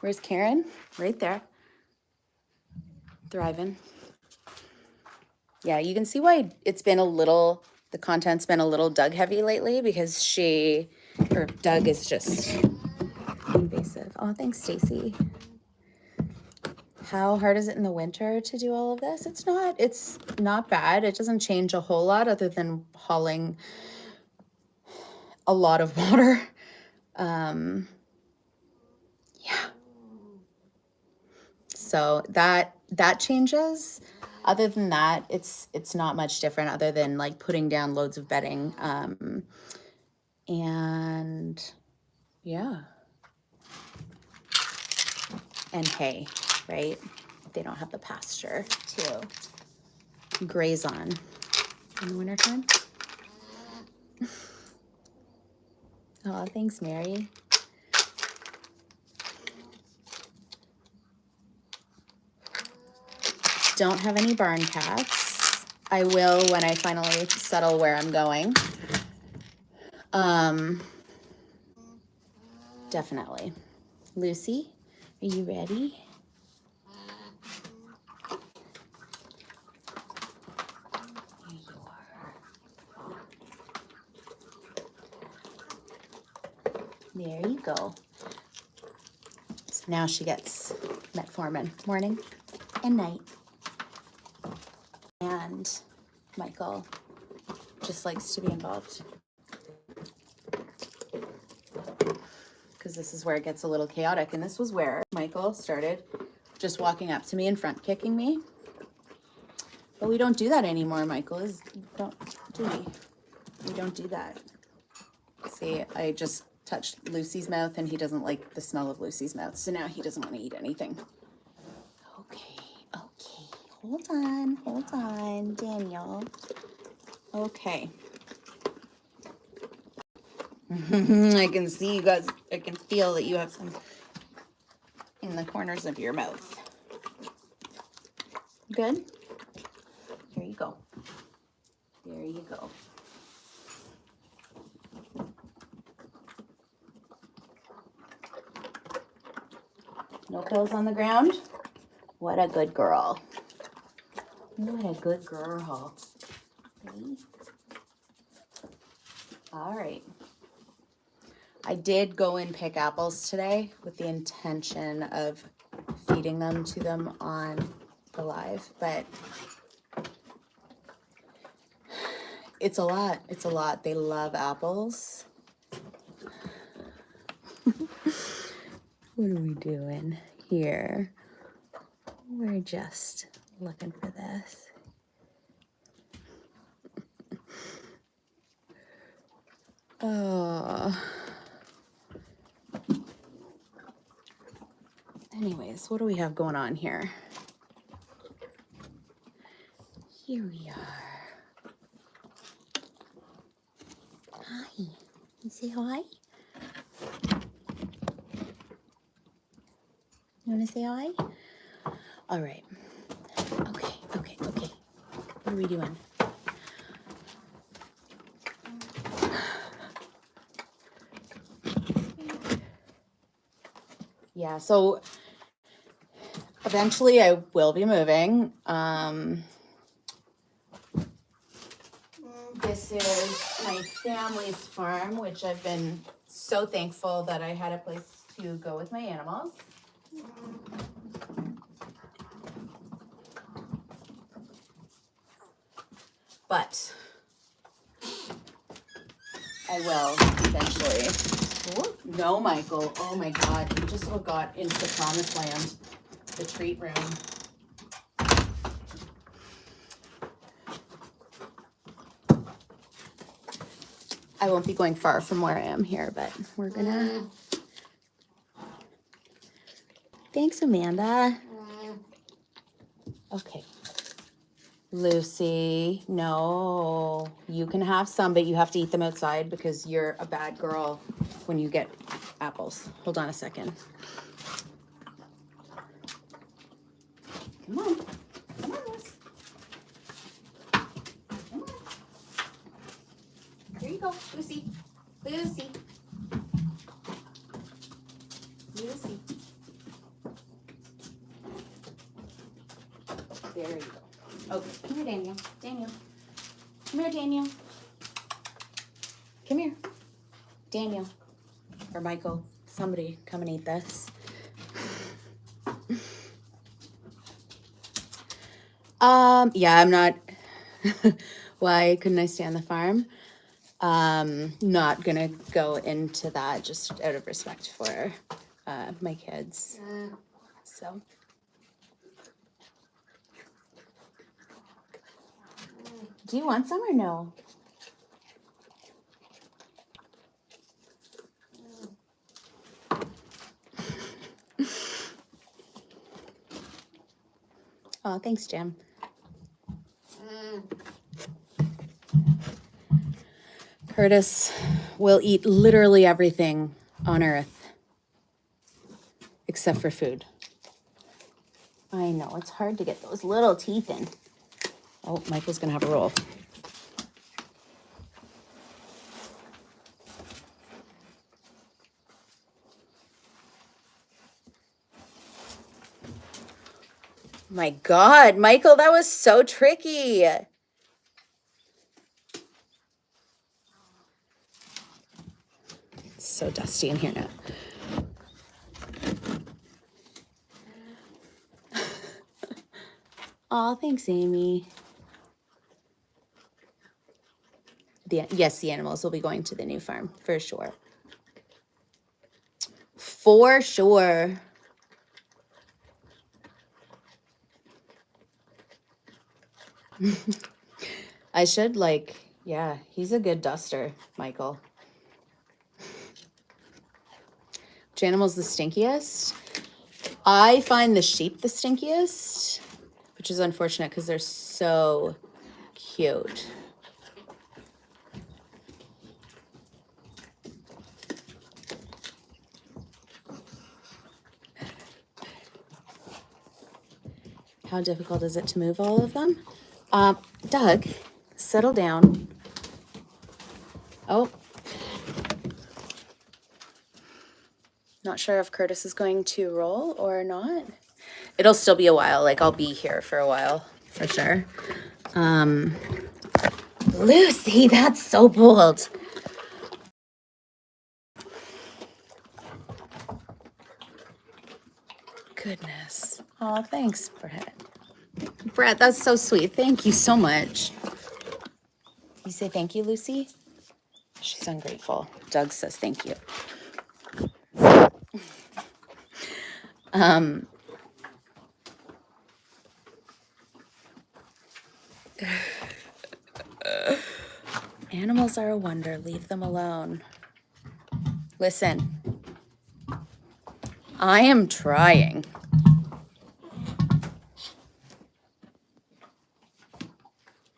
Where's Karen? Right there. Thriving. Yeah, you can see why it's been a little, the content's been a little Doug heavy lately, because Doug is just invasive. Oh, thanks, Stacy. How hard is it in the winter to do all of this? It's not bad. It doesn't change a whole lot other than hauling a lot of water. Yeah. So that changes. Other than that, it's not much different other than like putting down loads of bedding. And yeah. And hay, right? They don't have the pasture to graze on in the wintertime. Oh, thanks, Mary. Don't have any barn cats. I will when I finally settle where I'm going. Definitely. Lucy, are you ready? Here you are. There you go. So now she gets metformin morning and night. And Michael just likes to be involved. Because this is where it gets a little chaotic. And this was where Michael started just walking up to me and front kicking me. But we don't do that anymore, Michael. Don't do we? We don't do that. See, I just touched Lucy's mouth and he doesn't like the smell of Lucy's mouth. So now he doesn't want to eat anything. Okay. Hold on, Daniel. Okay. I can see you guys, I can feel that you have some in the corners of your mouth. Good? There you go. There you go. No pills on the ground? What a good girl. What a good girl. Okay. All right. I did go and pick apples today with the intention of feeding them to them on the live, but it's a lot. It's a lot. They love apples. What are we doing here? We're just looking for this. Oh. Anyways, what do we have going on here? Here we are. Hi. You say hi? You want to say hi? All right. Okay. What are we doing? Yeah, so eventually I will be moving. This is my family's farm, which I've been so thankful that I had a place to go with my animals. But I will eventually. Oh, no, Michael. Oh my God. You just got into the promised land, the treat room. I won't be going far from where I am here, but we're gonna. Thanks, Amanda. Okay. Lucy, no, you can have some, but you have to eat them outside because you're a bad girl when you get apples. Hold on a second. Come on, Lucy. Come on. Here you go, Lucy. Lucy. There you go. Okay, come here, Daniel. Come here, Daniel. Come here. Daniel. Or Michael. Somebody come and eat this. Yeah, I'm not. Why couldn't I stay on the farm? Not gonna go into that just out of respect for my kids. So. Do you want some or no? Oh, thanks, Jim. Curtis will eat literally everything on earth except for food. I know, it's hard to get those little teeth in. Oh, Michael's gonna have a roll. My God, Michael, that was so tricky. so dusty in here now. Oh, thanks, Amy. Yes, the animals will be going to the new farm, for sure. For sure. I should yeah, he's a good duster, Michael. Which animal's the stinkiest? I find the sheep the stinkiest, which is unfortunate because they're so cute. How difficult is it to move all of them? Doug, settle down. Oh. Not sure if Curtis is going to roll or not. It'll still be a while. Like, I'll be here for a while, for sure. Lucy, that's so bold. Goodness. Oh, thanks, Brett. Brett, that's so sweet. Thank you so much. You say thank you, Lucy? She's ungrateful. Doug says thank you. Animals are a wonder. Leave them alone. Listen, I am trying.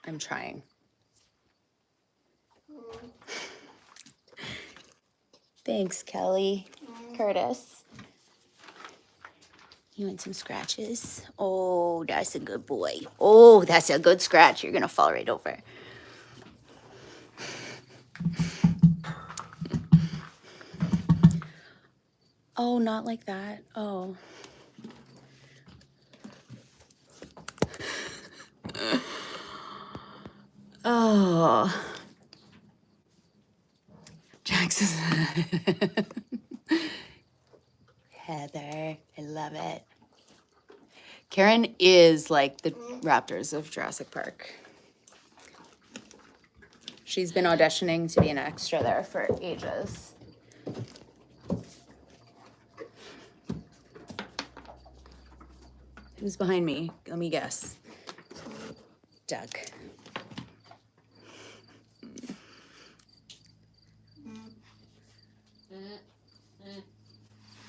I'm trying. Thanks, Kelly. Curtis. You want some scratches? Oh, that's a good boy. Oh, that's a good scratch. You're going to fall right over. Oh, not like that. Oh. Oh. Jackson. Heather, I love it. Karen is like the Raptors of Jurassic Park. She's been auditioning to be an extra there for ages. Who's behind me? Let me guess. Doug.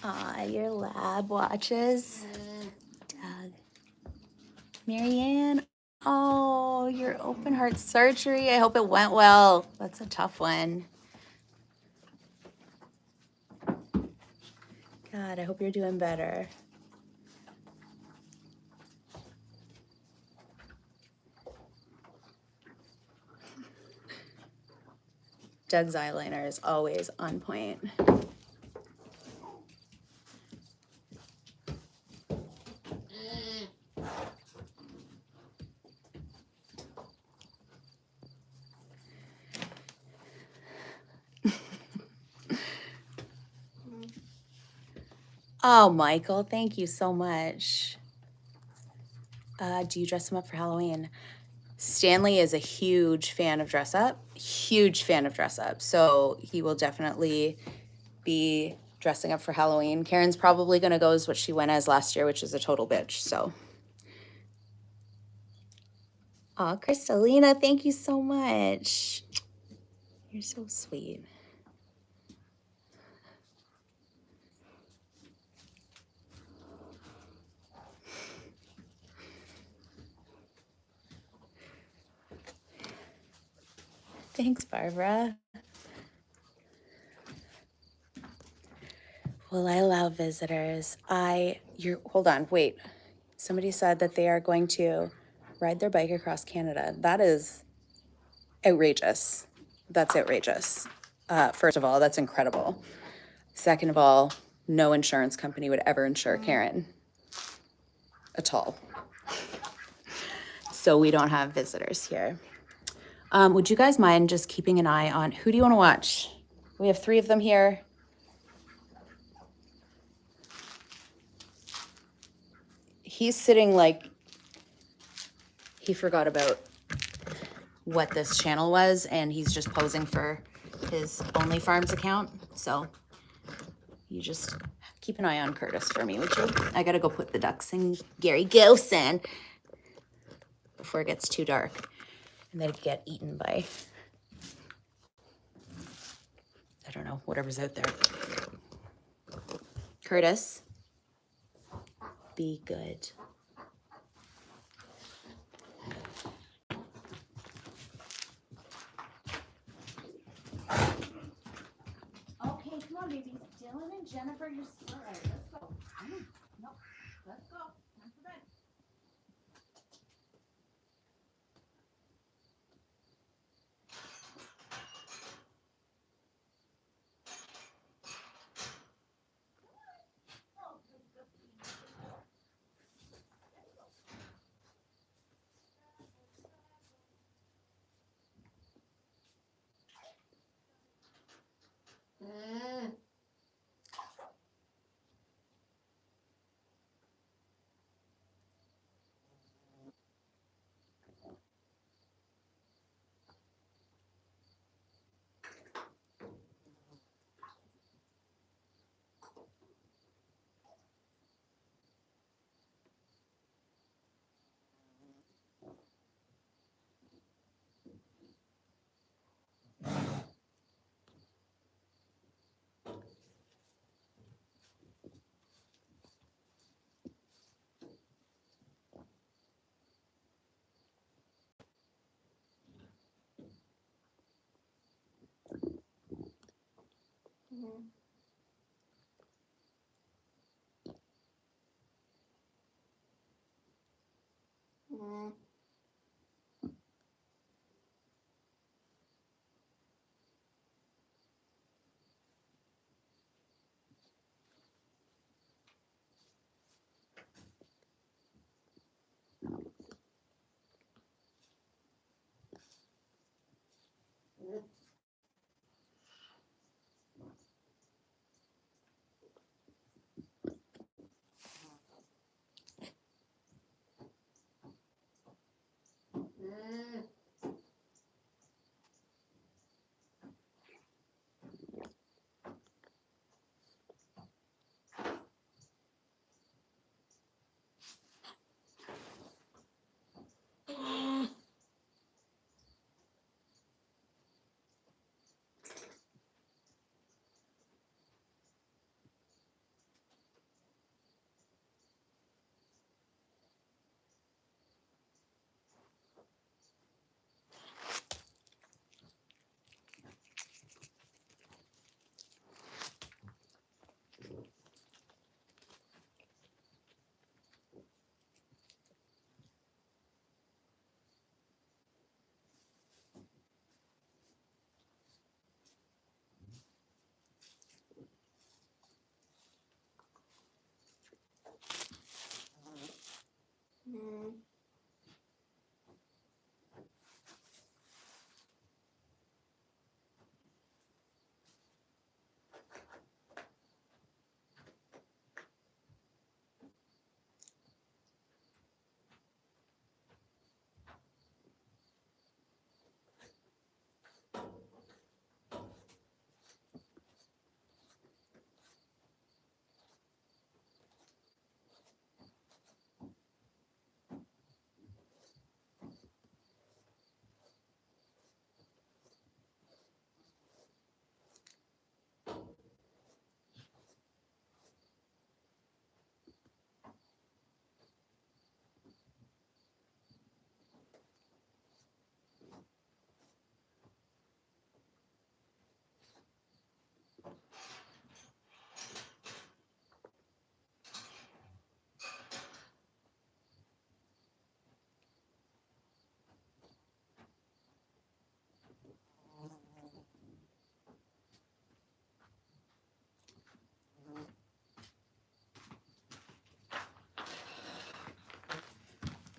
Aw, your lab watches. Doug. Marianne. Oh, your open heart surgery. I hope it went well. That's a tough one. God, I hope you're doing better. Doug's eyeliner is always on point. Oh, Michael, thank you so much. Do you dress him up for Halloween? Stanley is a huge fan of dress up, so he will definitely be dressing up for Halloween. Karen's probably going to go as what she went as last year, which is a total bitch, so. Aw, Kristalina, thank you so much. You're so sweet. Thanks, Barbara. Will I allow visitors? Hold on, wait. Somebody said that they are going to ride their bike across Canada. That is outrageous. That's outrageous. First of all, that's incredible. Second of all, no insurance company would ever insure Karen at all. So we don't have visitors here. Would you guys mind just keeping an eye on, who do you want to watch? We have 3 of them here. he's sitting like he forgot about what this channel was, and he's just posing for his OnlyFarms account. So you just keep an eye on Curtis for me, would you? I gotta go put the ducks in Gary Gosen before it gets too dark and they get eaten by, I don't know, whatever's out there. Curtis, be good. Okay, come on, baby. Dylan and Jennifer, you're smart. Let's go. No, let's go. Time for bed.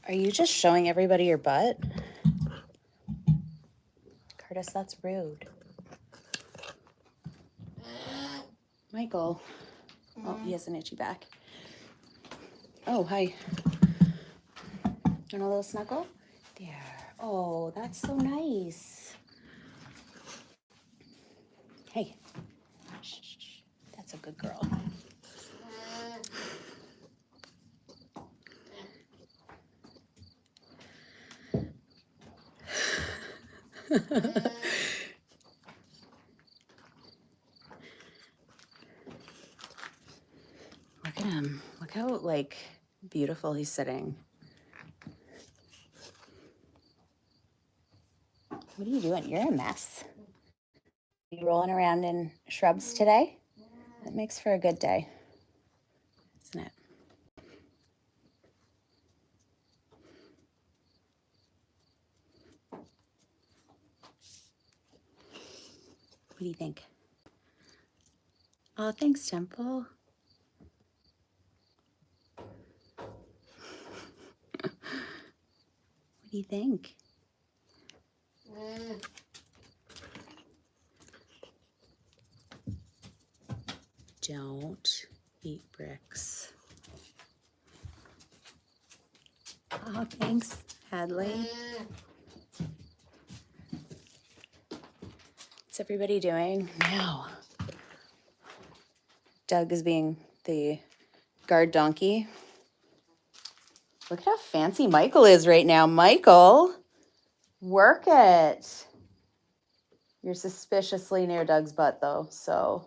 Are you just showing everybody your butt? Curtis, that's rude. Michael. Oh, he has an itchy back. Oh, hi. Want a little snuggle? There. Oh, that's so nice. Hey. Shh. That's a good girl. Look at him. Look how, like, beautiful he's sitting. What are you doing? You're a mess. Are you rolling around in shrubs today? That makes for a good day, isn't it? What do you think? Oh, thanks, Temple. What do you think? Don't eat bricks. Oh, thanks, Hadley. What's everybody doing now? Doug is being the guard donkey. Look at how fancy Michael is right now. Michael, work it. You're suspiciously near Doug's butt, though, so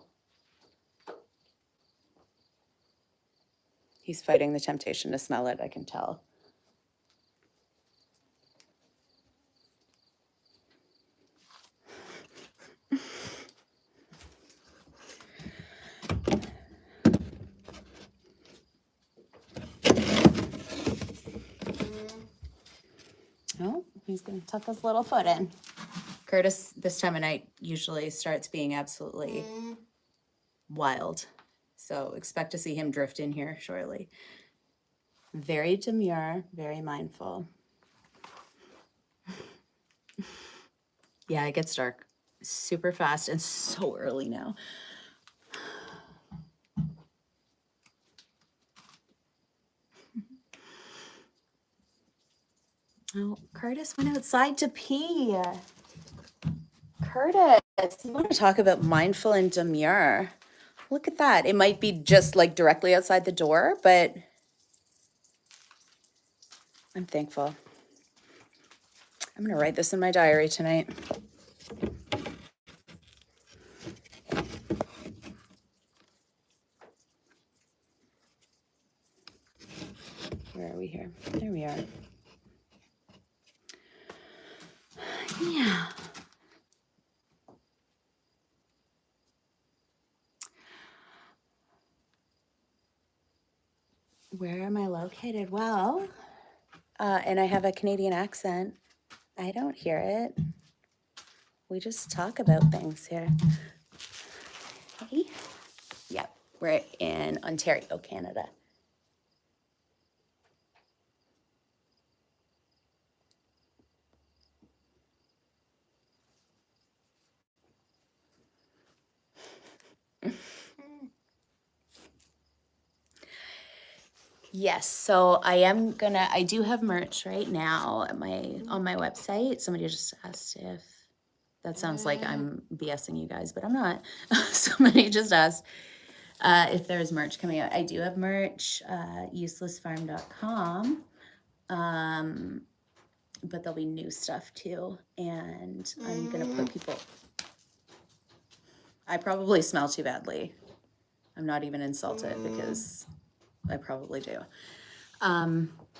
he's fighting the temptation to smell it, I can tell. Oh, he's going to tuck his little foot in. Curtis, this time of night, usually starts being absolutely wild. So expect to see him drift in here shortly. Very demure, very mindful. Yeah, it gets dark super fast and so early now. Oh, Curtis went outside to pee. Curtis, you want to talk about mindful and demure? Look at that. It might be just like directly outside the door, but I'm thankful. I'm going to write this in my diary tonight. Where are we here? There we are. Yeah. Where am I located? Well, and I have a Canadian accent. I don't hear it. We just talk about things here. Hey. Yep, we're in Ontario, Canada. Yes, so I do have merch right now at on my website. Somebody just asked if that sounds like I'm BSing you guys, but I'm not. Somebody just asked if there's merch coming out. I do have merch, uselessfarm.com. But there'll be new stuff too. And I'm gonna put people, I probably smell too badly. I'm not even insulted because I probably do.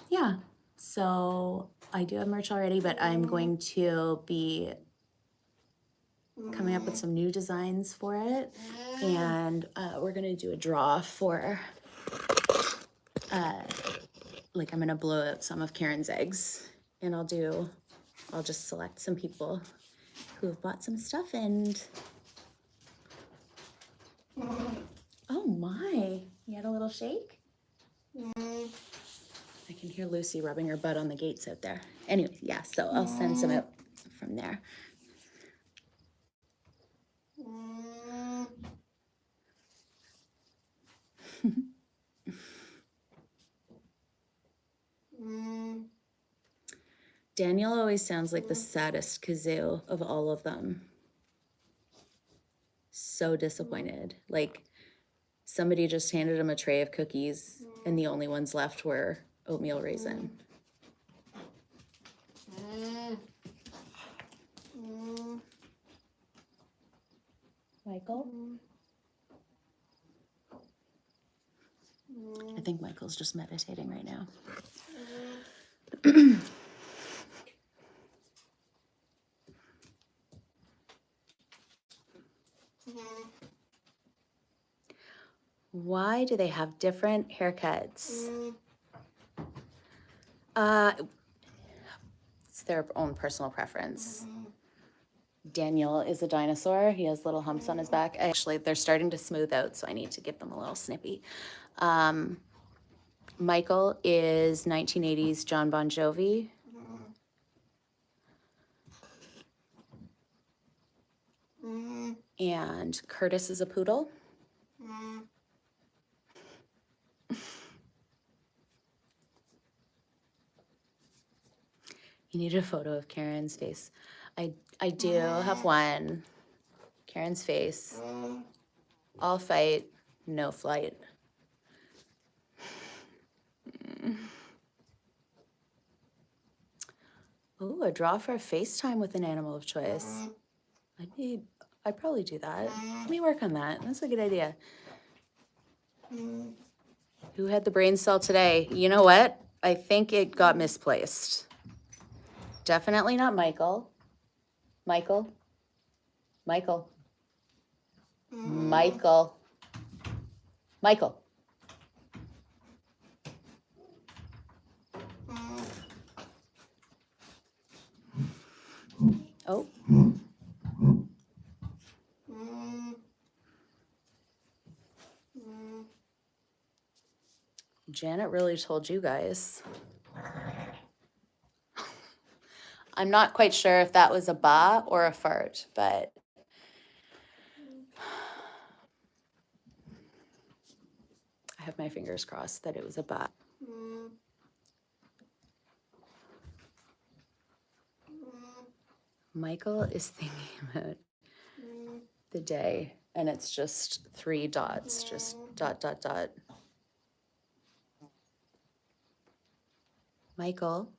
Yeah, so I do have merch already, but I'm going to be coming up with some new designs for it. And we're gonna do a draw for, like I'm gonna blow out some of Karen's eggs and I'll just select some people who have bought some stuff and, oh my, you had a little shake? I can hear Lucy rubbing her butt on the gates out there. Anyway, yeah, so I'll send some out from there. Daniel always sounds like the saddest kazoo of all of them. So disappointed. Like somebody just handed him a tray of cookies and the only ones left were oatmeal raisin. Michael? I think Michael's just meditating right now. Why do they have different haircuts? It's their own personal preference. Daniel is a dinosaur. He has little humps on his back. Actually, they're starting to smooth out, so I need to give them a little snippy. Michael is 1980s John Bon Jovi. And Curtis is a poodle. You need a photo of Karen's face. I do have one. Karen's face. All fight, no flight. Oh, a draw for a FaceTime with an animal of choice. I'd probably do that. Let me work on that. That's a good idea. Who had the brain cell today? You know what? I think it got misplaced. Definitely not Michael. Michael. Michael. Michael. Michael. Oh. Janet really told you guys. I'm not quite sure if that was a ba or a fart, but I have my fingers crossed that it was a ba. Michael is thinking about the day, and it's just 3 dots, just dot, dot, dot. Michael.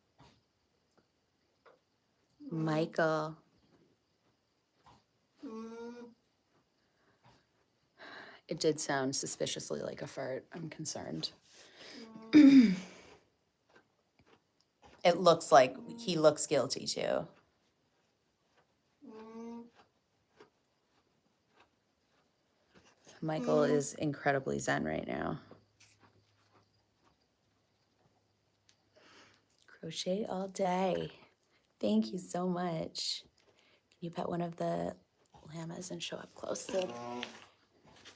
Michael. It did sound suspiciously like a fart. I'm concerned. It looks like he looks guilty too. Michael is incredibly zen right now. Crochet all day. Thank you so much. Can you pet one of the llamas and show up close? So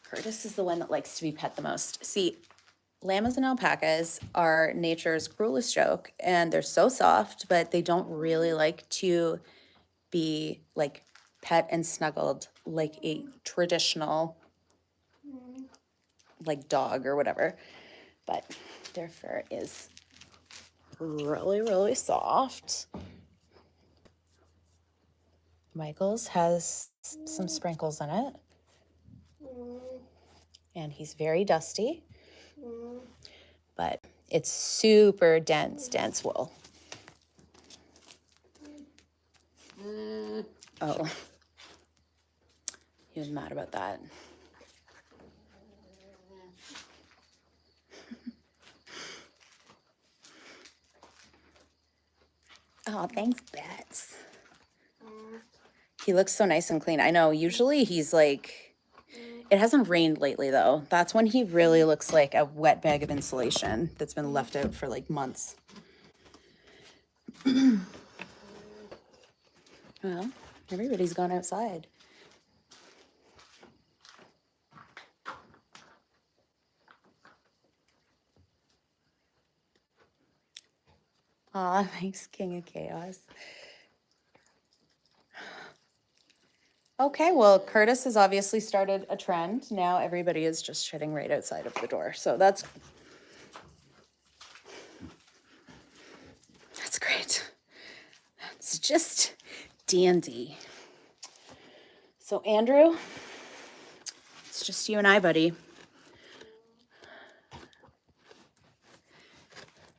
Curtis is the one that likes to be pet the most. See, llamas and alpacas are nature's cruelest joke, and they're so soft, but they don't really like to be like pet and snuggled like a traditional like dog or whatever. But their fur is really, really soft. Michael's has some sprinkles in it. And he's very dusty. But it's super dense wool. Oh. He was mad about that. Oh, thanks, Bets. He looks so nice and clean. I know, usually he's like, it hasn't rained lately though. That's when he really looks like a wet bag of insulation that's been left out for like months. Well, everybody's gone outside. Aw, thanks, King of Chaos. Okay, well, Curtis has obviously started a trend. Now everybody is just shitting right outside of the door. So that's great. It's just dandy. So Andrew, it's just you and I, buddy.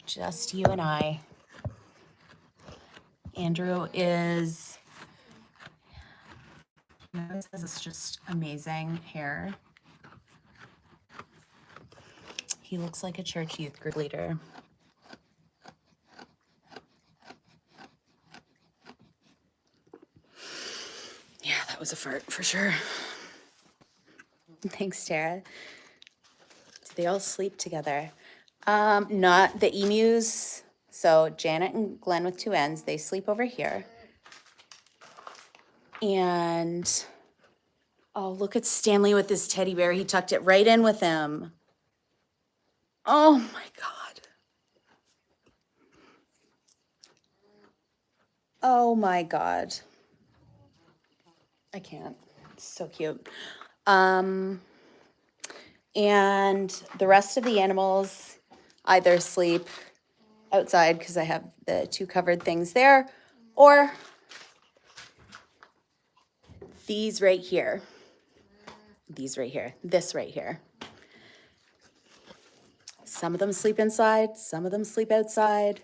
Just you and I. Andrew is, it's just amazing hair. He looks like a church youth group leader. Yeah, that was a fart for sure. Thanks, Tara. Do they all sleep together? Not the emus. So Janet and Glenn with 2 N's, they sleep over here. And, oh, look at Stanley with his teddy bear. He tucked it right in with him. Oh my God. Oh my God. I can't. It's so cute. And the rest of the animals either sleep outside because I have the 2 covered things there, or these right here. These right here. This right here. Some of them sleep inside. Some of them sleep outside.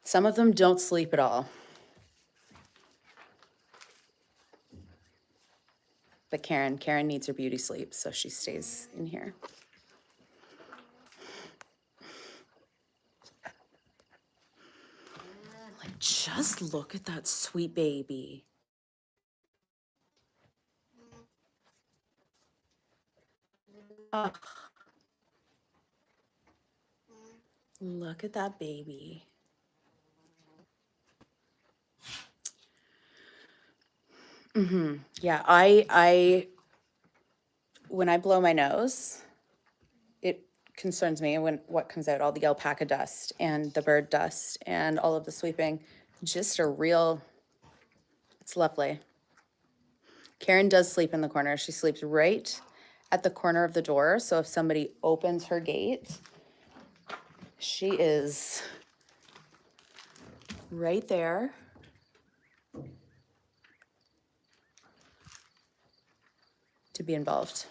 Some of them don't sleep at all. But Karen needs her beauty sleep, so she stays in here. Like, just look at that sweet baby. Oh. Look at that baby. Yeah, I when I blow my nose, it concerns me when what comes out, all the alpaca dust and the bird dust and all of the sweeping. Just a real, it's lovely. Karen does sleep in the corner. She sleeps right at the corner of the door. So if somebody opens her gate, she is right there. To be involved.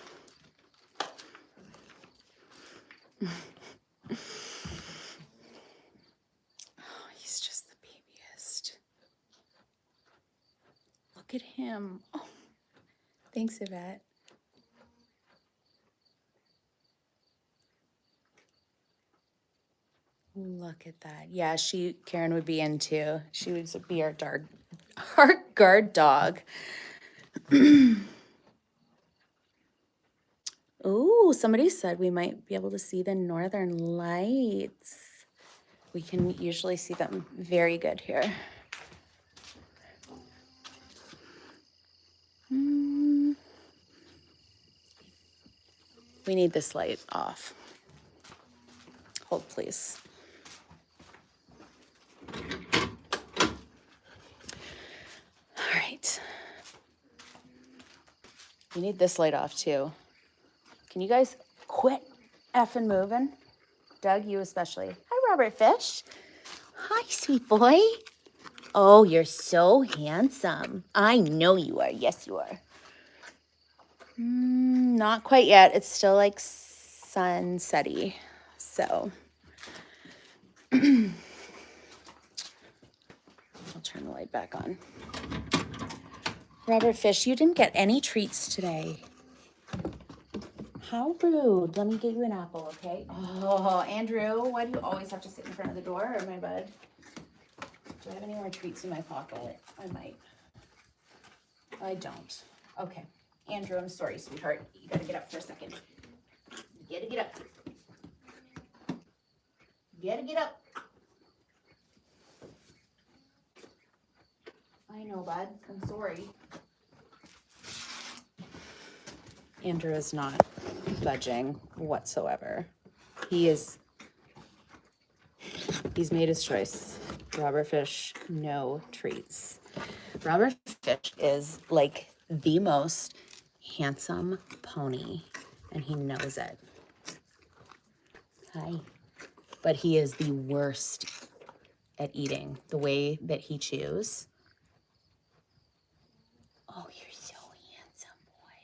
Oh, he's just the babiest. Look at him. Oh, thanks, Yvette. Look at that. Yeah, Karen would be in too. She would be our guard dog. Ooh, somebody said we might be able to see the northern lights. We can usually see them very good here. We need this light off. Hold, please. All right. We need this light off too. Can you guys quit effing moving? Doug, you especially. Hi, Robert Fish. Hi, sweet boy. Oh, you're so handsome. I know you are. Yes, you are. Not quite yet. It's still like sunsetty. So I'll turn the light back on. Robert Fish, you didn't get any treats today. How rude. Let me get you an apple, okay? Oh, Andrew, why do you always have to sit in front of the door, my bud? Do I have any more treats in my pocket? I might. I don't. Okay. Andrew, I'm sorry, sweetheart. You gotta get up for a second. You gotta get up. You gotta get up. I know, bud. I'm sorry. Andrew is not budging whatsoever. He's made his choice. Robert Fish, no treats. Robert Fish is like the most handsome pony, and he knows it. Hi. But he is the worst at eating, the way that he chews. Oh, you're so handsome, boy.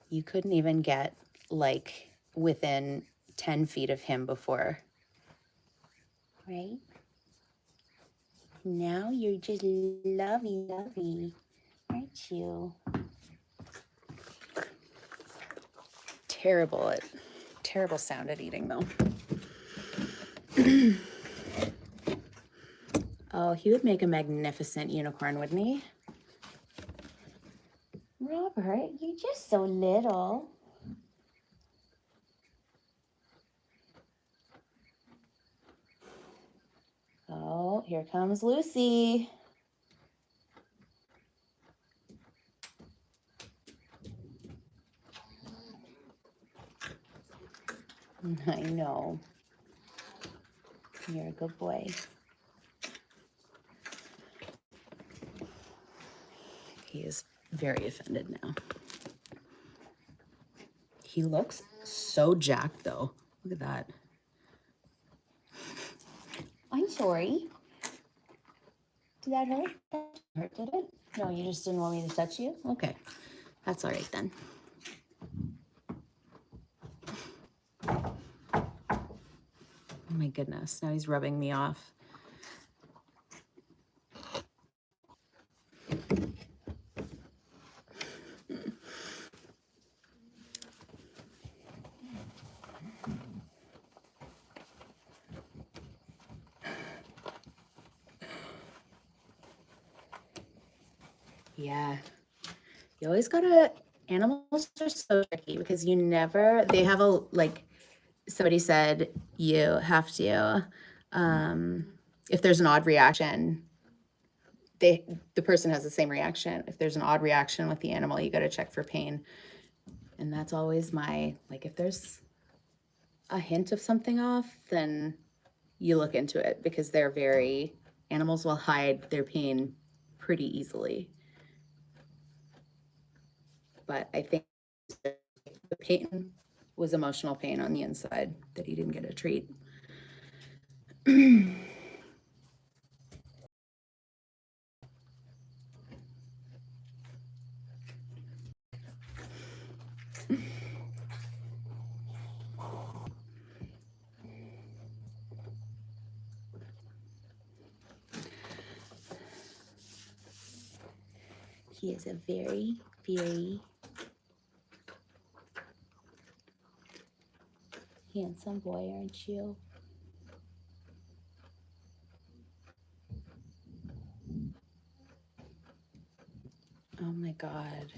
You couldn't even get like within 10 feet of him before, right? Now you're just lovey, aren't you? Terrible sound at eating though. Oh, he would make a magnificent unicorn, wouldn't he? Robert, you're just so little. Oh, here comes Lucy. I know. You're a good boy. He is very offended now. He looks so jacked though. Look at that. I'm sorry. Did that hurt? That hurt, did it? No, you just didn't want me to touch you? Okay. That's all right then. Oh my goodness. Now he's rubbing me off. Yeah. You always gotta, animals are so tricky because you never, they have a, like, somebody said you have to, if there's an odd reaction, the person has the same reaction. If there's an odd reaction with the animal, you got to check for pain. And that's always my, like, if there's a hint of something off, then you look into it because animals will hide their pain pretty easily. But I think the pain was emotional pain on the inside that he didn't get a treat. He is a very, very handsome boy, aren't you? Oh my God.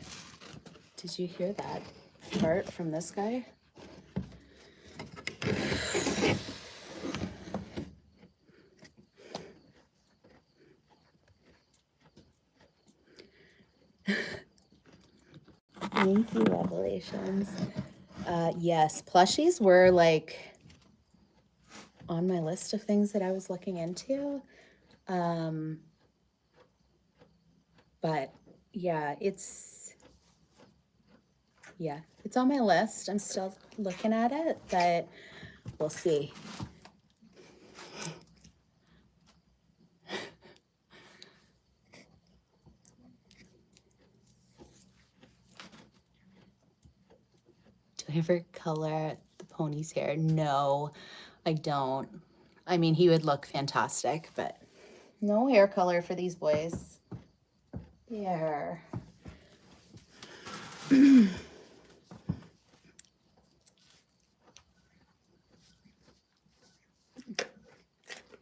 Did you hear that fart from this guy? Thank you, Revelations. Yes, plushies were like on my list of things that I was looking into. But yeah, it's on my list. I'm still looking at it, but we'll see. Do I ever color the pony's hair? No, I don't. I mean, he would look fantastic, but no hair color for these boys. There.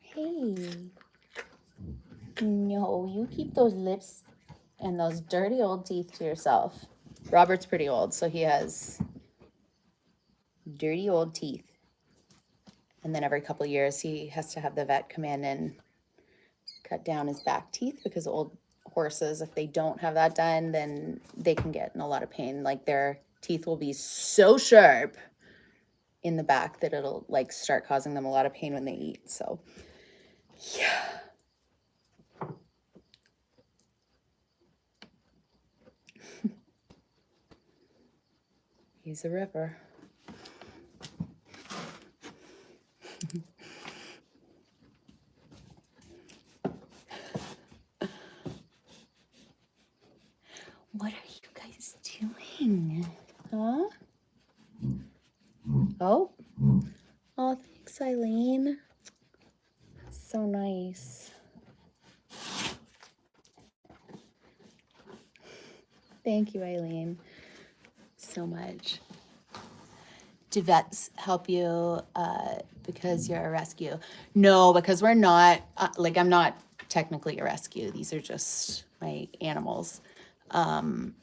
Hey. No, you keep those lips and those dirty old teeth to yourself. Robert's pretty old, so he has dirty old teeth. And then every couple of years, he has to have the vet come in and cut down his back teeth because old horses, if they don't have that done, then they can get in a lot of pain. Like their teeth will be so sharp in the back that it'll like start causing them a lot of pain when they eat. So, yeah. He's a ripper. What are you guys doing? Huh? Oh. Oh, thanks, Eileen. So nice. Thank you, Eileen, so much. Do vets help you because you're a rescue? No, because we're not, like, I'm not technically a rescue. These are just my animals. Like,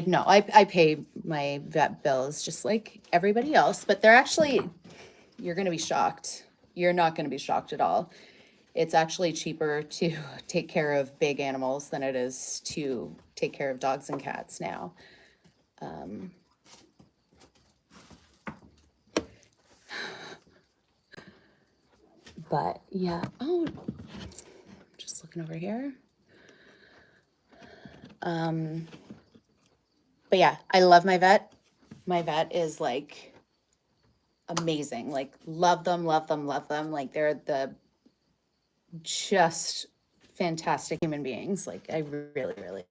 no, I pay my vet bills just like everybody else, but they're actually, you're going to be shocked. You're not going to be shocked at all. It's actually cheaper to take care of big animals than it is to take care of dogs and cats now. But yeah, oh, just looking over here. But yeah, I love my vet. My vet is like amazing. Like, love them, love them, love them. Like, they're the just fantastic human beings. Like, I really, really.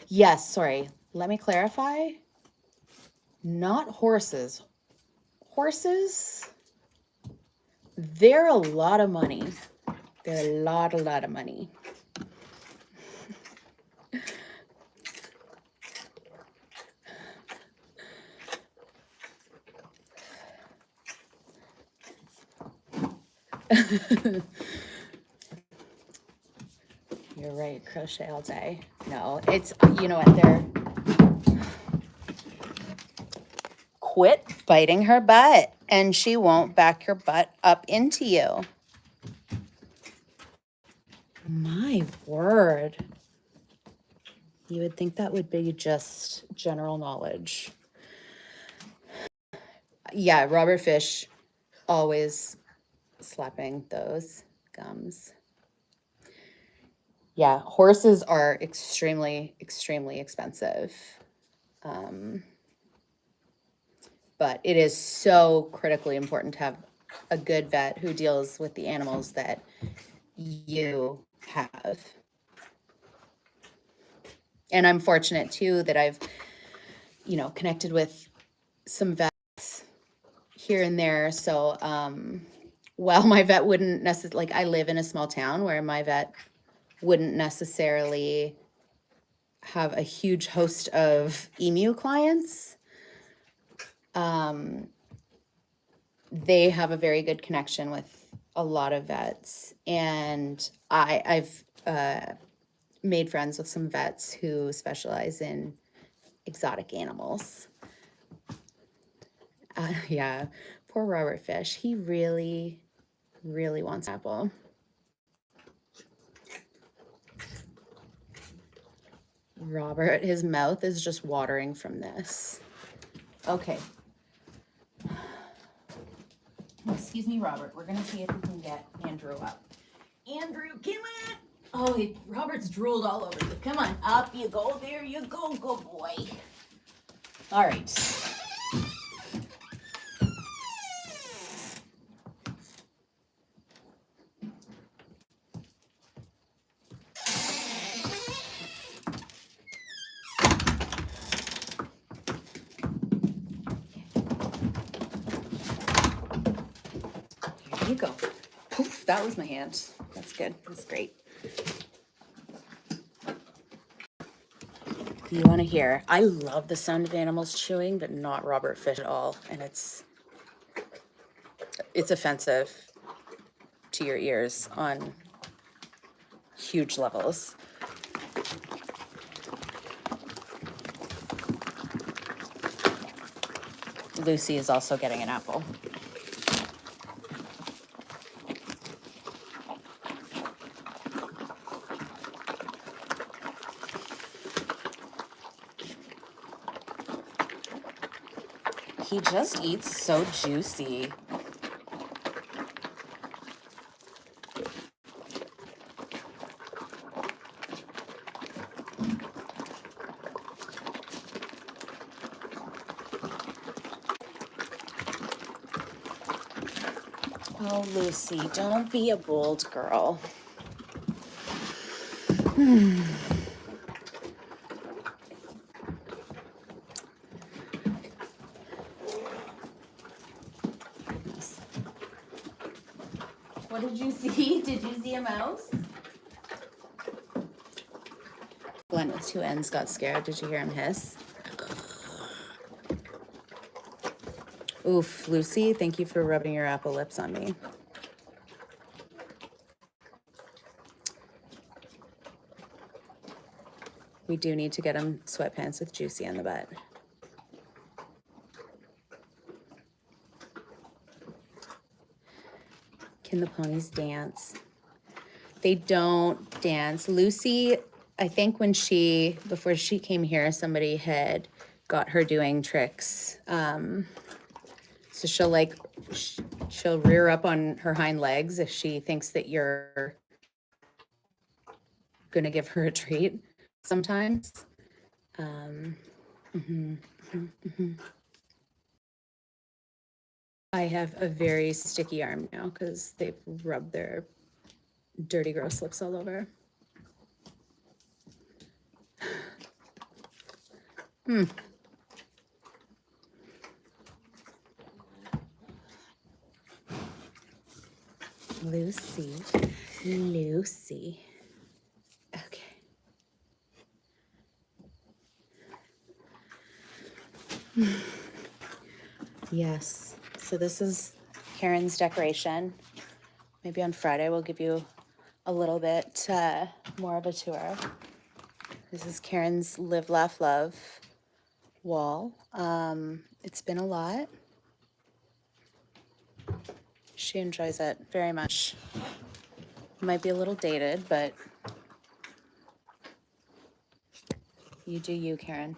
Yes, sorry. Let me clarify. Not horses. Horses, they're a lot of money. They're a lot of money. You're right, crochet all day. No, it's, you know what, they're, quit biting her butt and she won't back her butt up into you. My word. You would think that would be just general knowledge. Yeah, Robert Fish always slapping those gums. Yeah, horses are extremely, extremely expensive. But it is so critically important to have a good vet who deals with the animals that you have. And I'm fortunate too that I've, you know, connected with some vets here and there. So while my vet wouldn't necessarily, like, I live in a small town where my vet wouldn't necessarily have a huge host of emu clients, they have a very good connection with a lot of vets. And I've made friends with some vets who specialize in exotic animals. Yeah, poor Robert Fish. He really, really wants apple. Robert, his mouth is just watering from this. Okay. Excuse me, Robert. We're going to see if we can get Andrew up. Andrew, come on. Oh, Robert's drooled all over you. Come on, up you go. There you go, good boy. All right. Here you go. Poof, that was my hand. That's good. That's great. You want to hear? I love the sound of animals chewing, but not Robert Fish at all. And it's offensive to your ears on huge levels. Lucy is also getting an apple. He just eats so juicy. Oh, Lucy, don't be a bold girl. What did you see? Did you see a mouse? Glenn with two N's got scared. Did you hear him hiss? Oof, Lucy, thank you for rubbing your apple lips on me. We do need to get him sweatpants with Juicy on the butt. Can the ponies dance? They don't dance. Lucy, I think before she came here, somebody had got her doing tricks. So she'll rear up on her hind legs if she thinks that you're gonna give her a treat sometimes. I have a very sticky arm now because they've rubbed their dirty, gross lips all over. Lucy. Okay. Yes. So this is Karen's decoration. Maybe on Friday we'll give you a little bit more of a tour. This is Karen's Live, Laugh, Love wall. It's been a lot. She enjoys it very much. It might be a little dated, but you do you, Karen.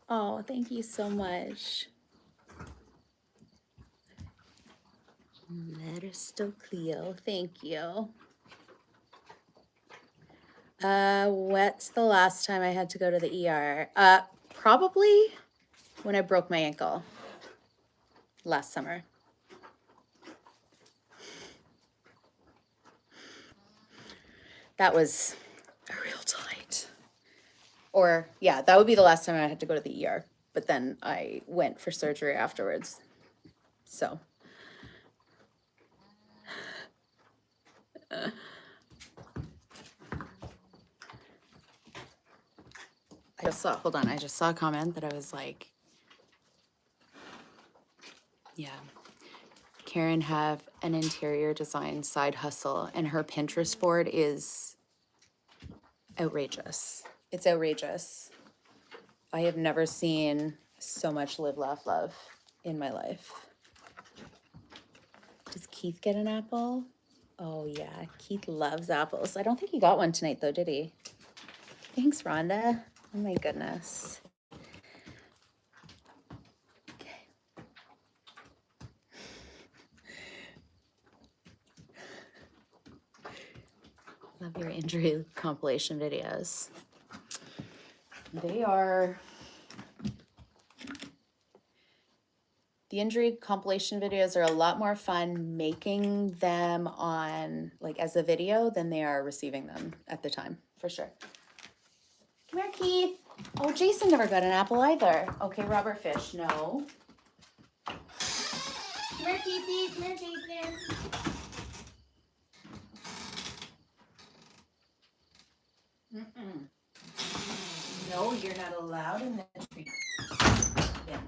Oh, thank you so much. Letter Cleo, thank you. What's the last time I had to go to the ER? Probably when I broke my ankle last summer. That was a real delight. Or, yeah, that would be the last time I had to go to the ER. But then I went for surgery afterwards. So. I just saw a comment that I was like, yeah. Karen have an interior design side hustle and her Pinterest board is outrageous. It's outrageous. I have never seen so much live, laugh, love in my life. Does Keith get an apple? Oh yeah, Keith loves apples. I don't think he got one tonight though, did he? Thanks, Rhonda. Oh my goodness. Okay. Love your injury compilation videos. The injury compilation videos are a lot more fun making them on, like, as a video than they are receiving them at the time, for sure. Come here, Keith. Oh, Jason never got an apple either. Okay, Robert Fish, no. Come here, Keithy. Come here, Jason. No, you're not allowed in the tree bin.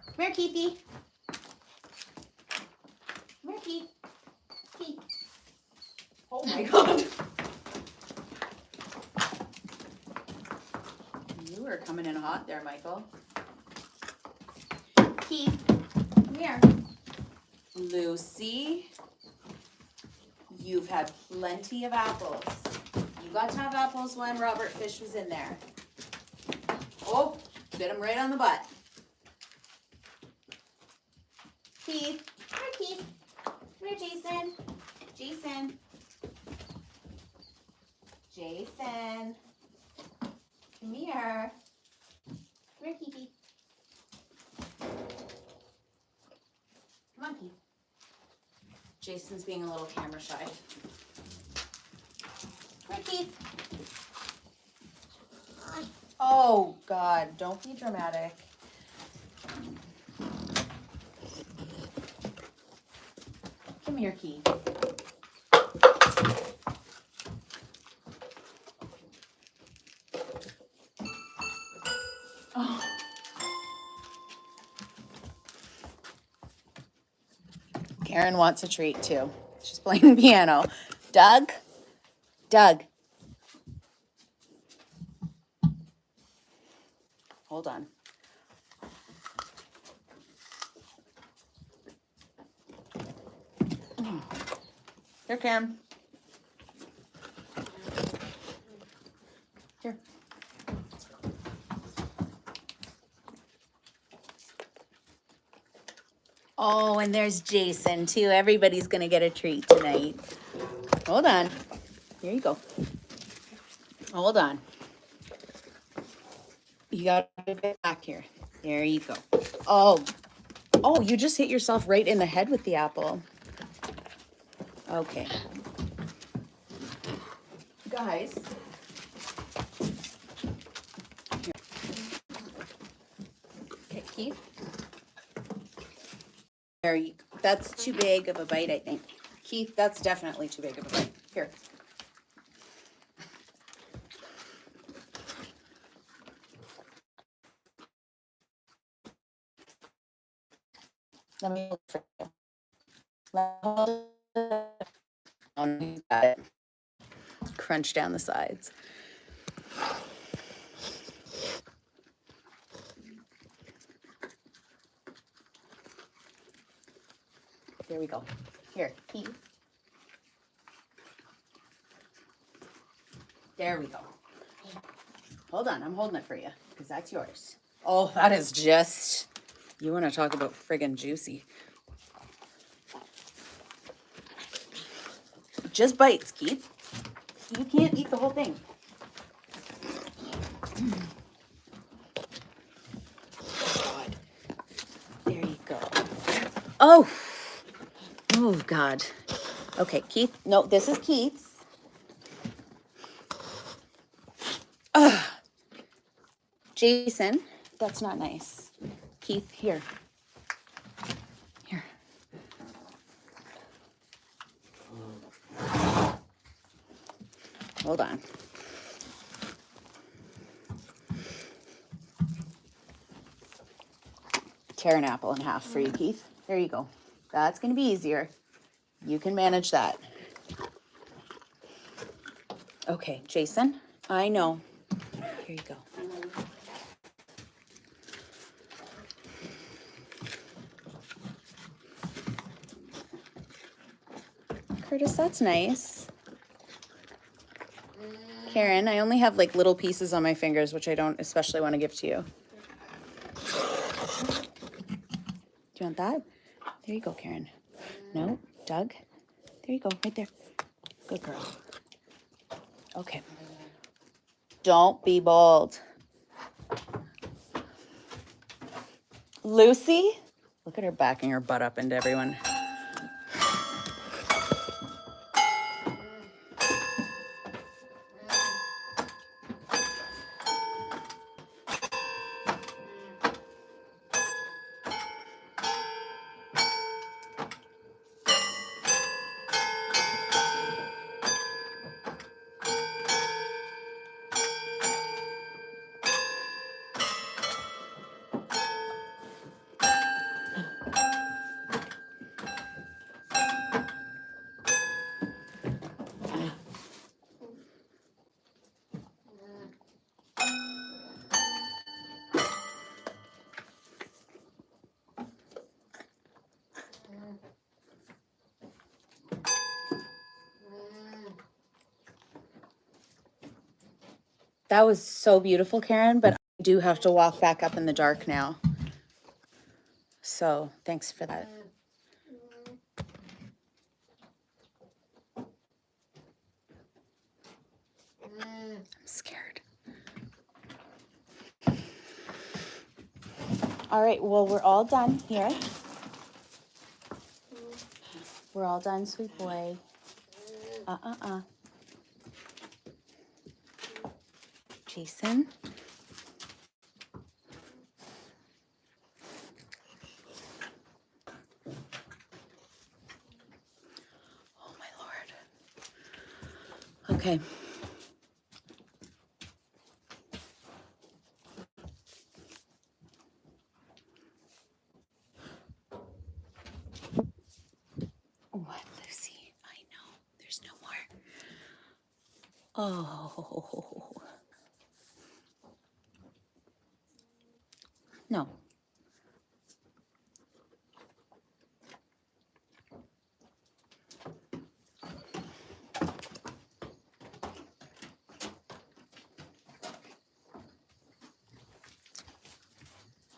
Come here, Keithy. Come here, Keith. Keith. Oh my God. You are coming in hot there, Michael. Keith, come here. Lucy, you've had plenty of apples. You got to have apples when Robert Fish was in there. Oh, bit him right on the butt. Keith, come here, Keith. Come here, Jason. Jason. Jason. Come here. Come here, Kiki. Come on, Keith. Jason's being a little camera shy. Come here, Keith. Oh, God, don't be dramatic. Come here, Keith. Oh. Karen wants a treat too. She's playing piano. Doug? Doug. Hold on. Here, Karen. Here. Oh, and there's Jason too. Everybody's gonna get a treat tonight. Hold on. Here you go. Hold on. You gotta get back here. There you go. Oh. Oh, you just hit yourself right in the head with the apple. Okay. Guys. Here. Okay, Keith. There you go. That's too big of a bite, I think. Keith, that's definitely too big of a bite. Here. Let me look for you. Got it. Crunch down the sides. There we go. Here, Keith. There we go. Hold on, I'm holding it for you because that's yours. Oh, that is just, you want to talk about friggin' juicy. Just bites, Keith. You can't eat the whole thing. God. There you go. Oh. Oh, God. Okay, Keith. No, this is Keith's. Jason, that's not nice. Keith, here. Here. Hold on. Tear an apple in half for you, Keith. There you go. That's going to be easier. You can manage that. Okay, Jason, I know. Here you go. Curtis, that's nice. Karen, I only have like little pieces on my fingers, which I don't especially want to give to you. Do you want that? There you go, Karen. No, Doug. There you go, right there. Good girl. Okay. Don't be bold. Lucy? Look at her backing her butt up into everyone. That was so beautiful, Karen, but I do have to walk back up in the dark now. So thanks for that. I'm scared. All right, well, we're all done here. We're all done, sweet boy. Jason. Oh, my Lord. Okay. What, Lucy? I know. There's no more. Oh. No.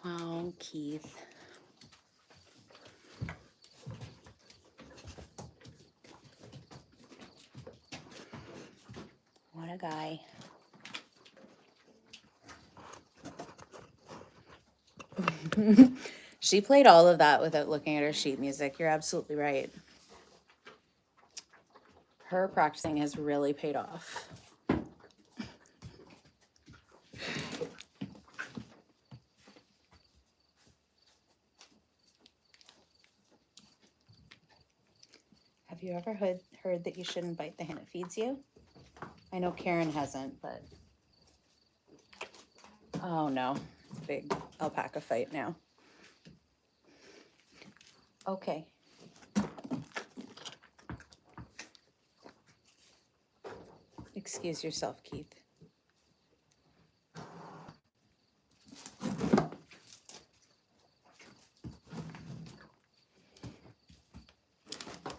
Oh, Keith. What a guy. She played all of that without looking at her sheet music. You're absolutely right. Her practicing has really paid off. Have you ever heard that you shouldn't bite the hand that feeds you? I know Karen hasn't, but... Oh, no. Big alpaca fight now. Okay. Excuse yourself, Keith.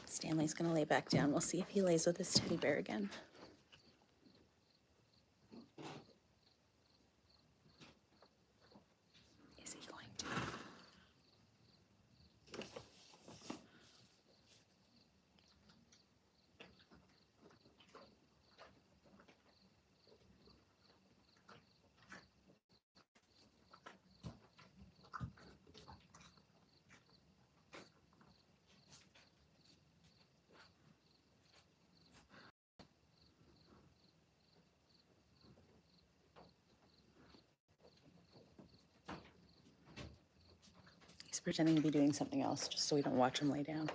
Stanley's gonna lay back down. We'll see if he lays with his teddy bear again. Is he going to? He's pretending to be doing something else just so we don't watch him lay down.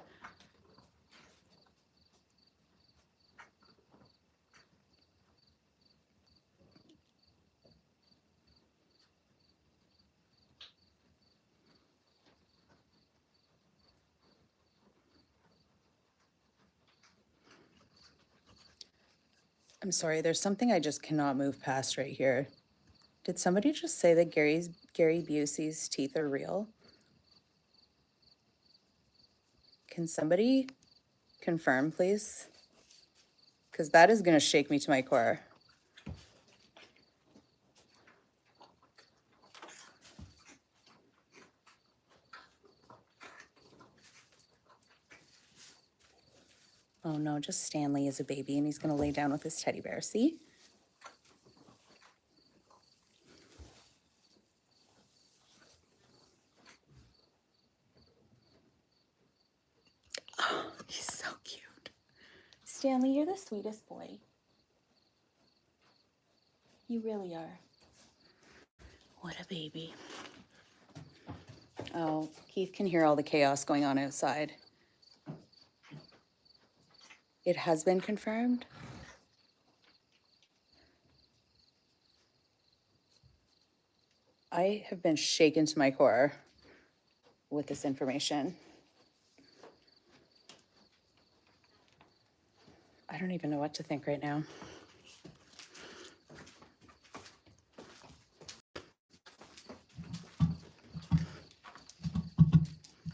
I'm sorry, there's something I just cannot move past right here. Did somebody just say that Gary Busey's teeth are real? Can somebody confirm, please? Because that is going to shake me to my core. Oh no, just Stanley is a baby and he's going to lay down with his teddy bear. See? Oh, he's so cute. Stanley, you're the sweetest boy. You really are. What a baby. Oh, Keith can hear all the chaos going on outside. It has been confirmed? I have been shaken to my core with this information. I don't even know what to think right now.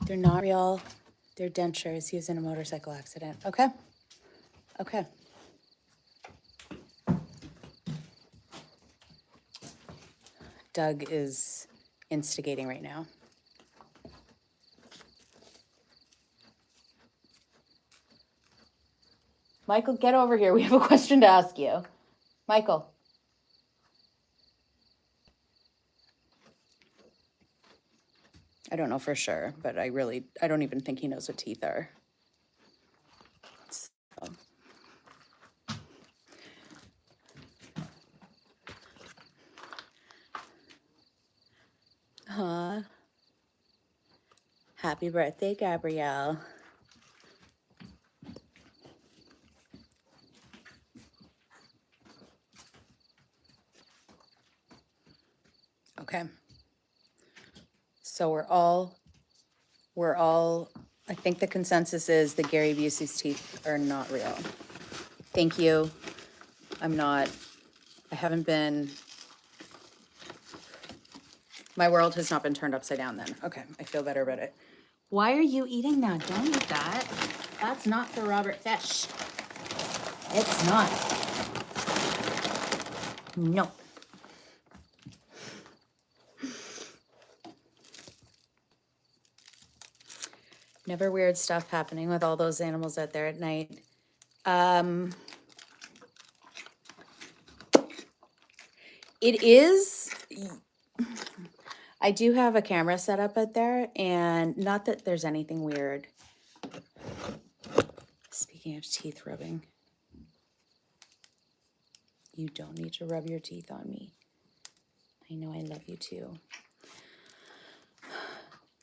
They're not real. They're dentures used in a motorcycle accident. Okay? Okay. Doug is instigating right now. Michael, get over here. We have a question to ask you. Michael. I don't know for sure, but I don't even think he knows what teeth are. So. Huh? Happy birthday, Gabrielle. Okay. So we're all, I think the consensus is that Gary Busey's teeth are not real. Thank you. I haven't been, my world has not been turned upside down then. Okay, I feel better about it. Why are you eating that? Don't eat that. That's not for Robert Fish. It's not. No. Never weird stuff happening with all those animals out there at night. It is, I do have a camera set up out there, and not that there's anything weird. Speaking of teeth rubbing, you don't need to rub your teeth on me. I know I love you too.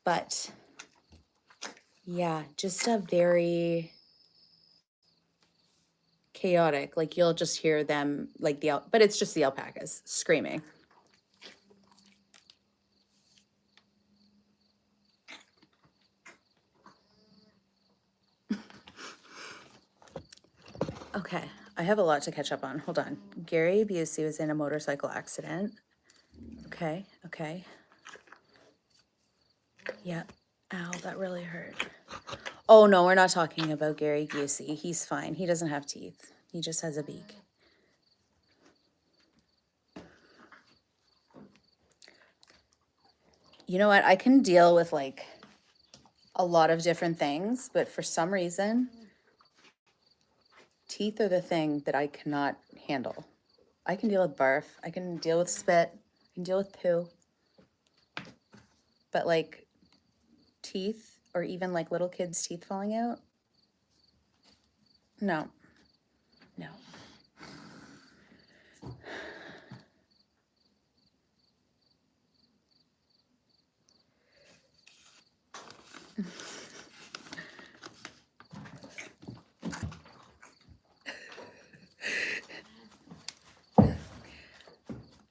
But yeah, just a very chaotic, like you'll just hear them like but it's just the alpacas screaming. Okay, I have a lot to catch up on. Hold on. Gary Busey was in a motorcycle accident. Okay. Yeah. Ow, that really hurt. Oh no, we're not talking about Gary Busey. He's fine. He doesn't have teeth. He just has a beak. You know what? I can deal with like a lot of different things, but for some reason, teeth are the thing that I cannot handle. I can deal with barf. I can deal with spit. I can deal with poo. But like teeth, or even like little kids' teeth falling out, no.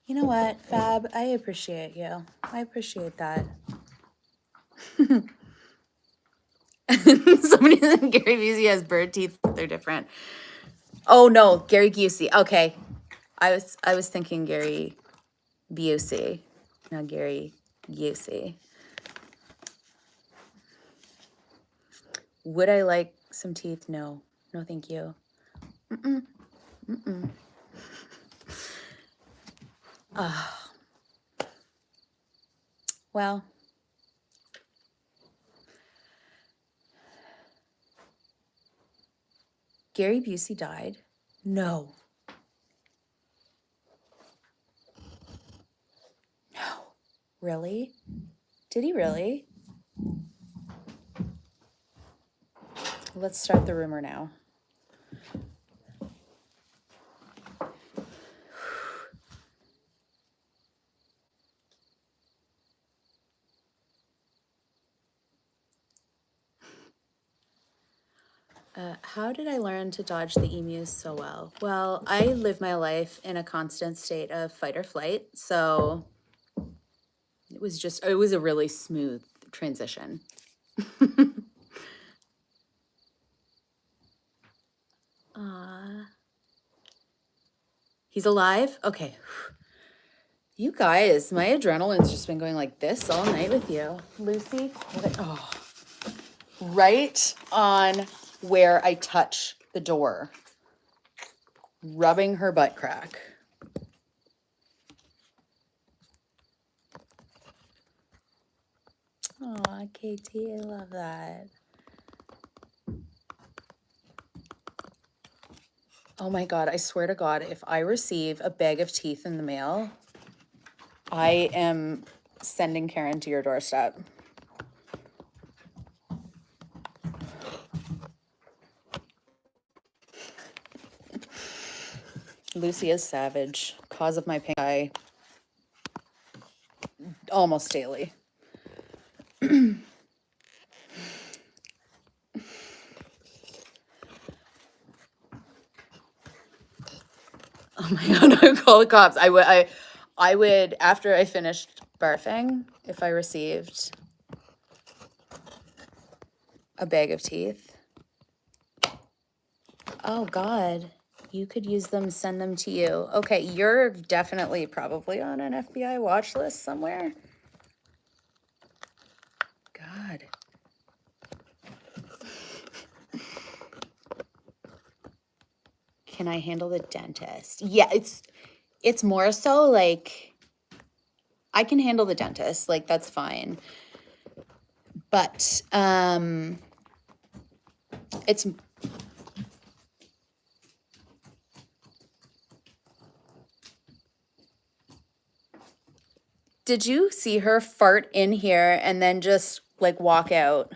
You know what, Fab? I appreciate you. I appreciate that. Somebody said Gary Busey has bird teeth. They're different. Oh no, Gary Busey. Okay, I was thinking Gary Busey, not Gary Busey. Would I like some teeth? No, thank you. Well, Gary Busey died? No. Really? Did he really? Let's start the rumor now. How did I learn to dodge the emus so well? Well, I live my life in a constant state of fight or flight, so it was a really smooth transition. He's alive? Okay. You guys, my adrenaline's just been going like this all night with you. Lucy, oh, right on where I touch the door, rubbing her butt crack. Aw, KT, I love that. Oh my God, I swear to God, if I receive a bag of teeth in the mail, I am sending Karen to your doorstep. Lucy is savage. Cause of my pink eye almost daily. Oh my god, I would call the cops. I would, after I finished barfing, if I received a bag of teeth. Oh god, you could use them, send them to you. Okay, you're definitely probably on an FBI watch list somewhere. God. Can I handle the dentist? Yeah, it's more so like I can handle the dentist, like that's fine. But it's Did you see her fart in here and then just like walk out?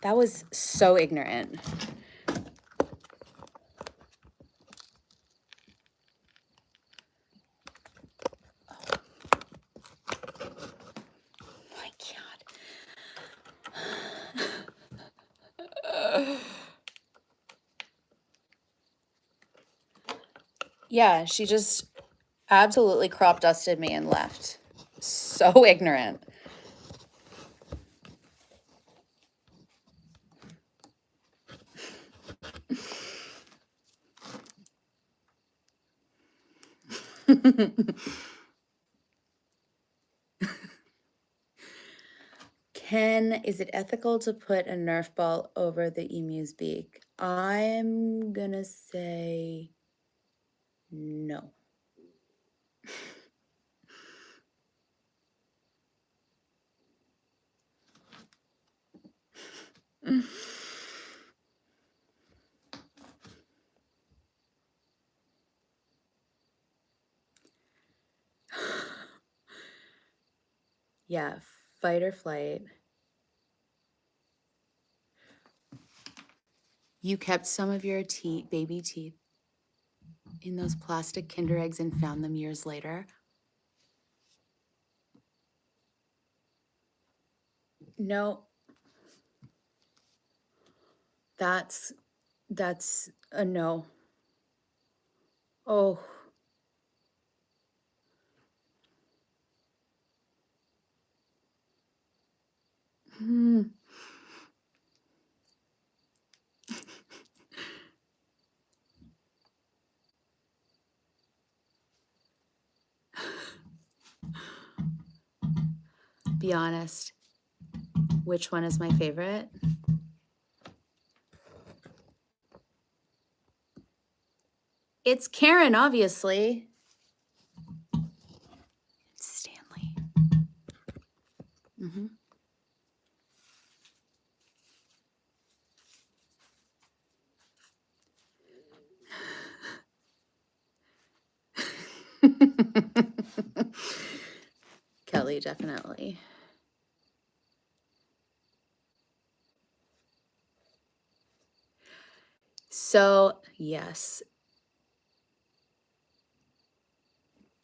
That was so ignorant. My God. Yeah, she just absolutely crop dusted me and left. So ignorant. Ken, is it ethical to put a Nerf ball over the emu's beak? I'm gonna say no. Yeah, fight or flight. You kept some of your baby teeth in those plastic Kinder eggs and found them years later? No, that's a no. Oh. Hmm. Be honest. Which one is my favorite? It's Karen, obviously. It's Stanley. Mm-hmm. Kelly, definitely. So, yes.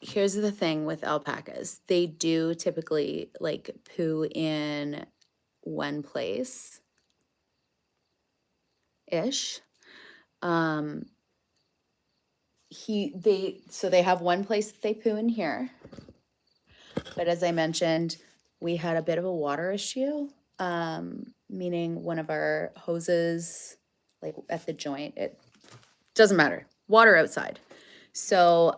Here's the thing with alpacas. They do typically like poo in one place ish. So they have one place that they poo in here. But as I mentioned, we had a bit of a water issue, meaning one of our hoses, like at the joint, it doesn't matter, water outside. So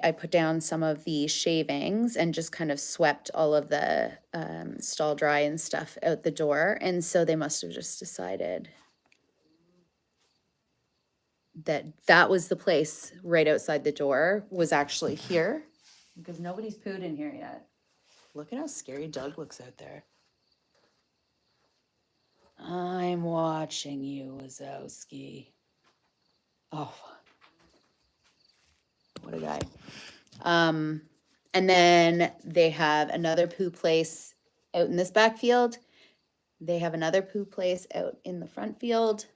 I put down some of the shavings and just kind of swept all of the stall dry and stuff out the door. And so they must have just decided that was the place right outside the door was actually here, because nobody's pooed in here yet. Look at how scary Doug looks out there. I'm watching you, Wazowski. Oh, what a guy. And then they have another poo place out in this back field. They have another poo place out in the front field.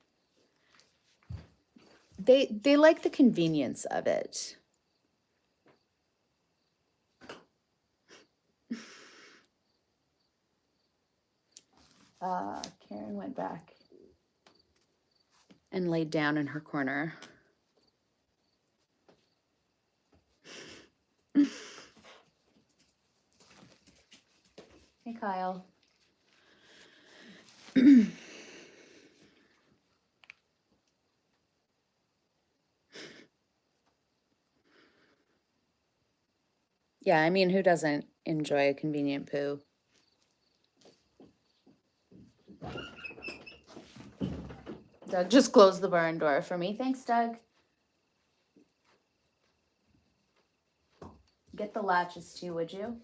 They like the convenience of it. Karen went back and laid down in her corner. Hey, Kyle. Yeah, I mean, who doesn't enjoy a convenient poo? Doug just closed the barn door for me. Thanks, Doug. Get the latches too, would you?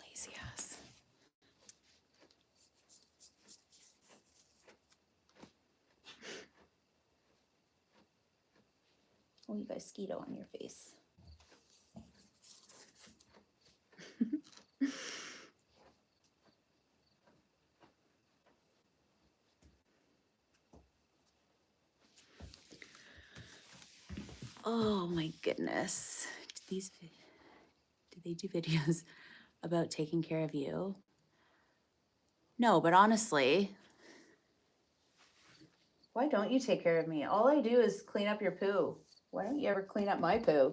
Lazy ass. Oh, you got a mosquito on your face. Oh my goodness. Do they do videos about taking care of you? No, but honestly, why don't you take care of me? All I do is clean up your poo. Why don't you ever clean up my poo?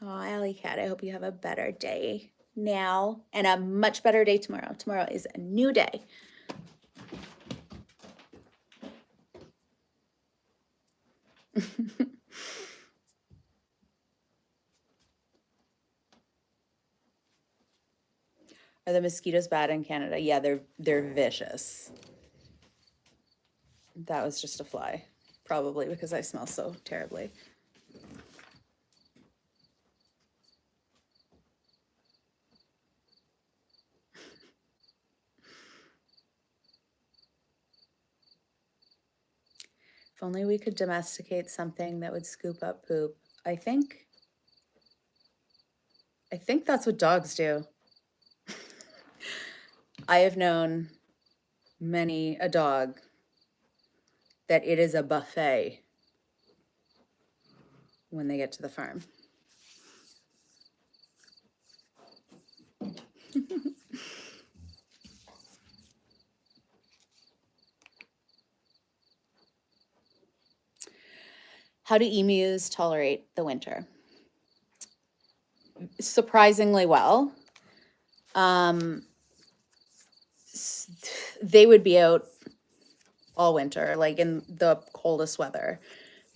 Oh, Alley Cat, I hope you have a better day now and a much better day tomorrow. Tomorrow is a new day. Are the mosquitoes bad in Canada? Yeah, they're vicious. That was just a fly, probably because I smell so terribly. If only we could domesticate something that would scoop up poop. I think that's what dogs do. I have known many a dog that it is a buffet when they get to the farm. How do emus tolerate the winter? Surprisingly well. They would be out all winter, like in the coldest weather.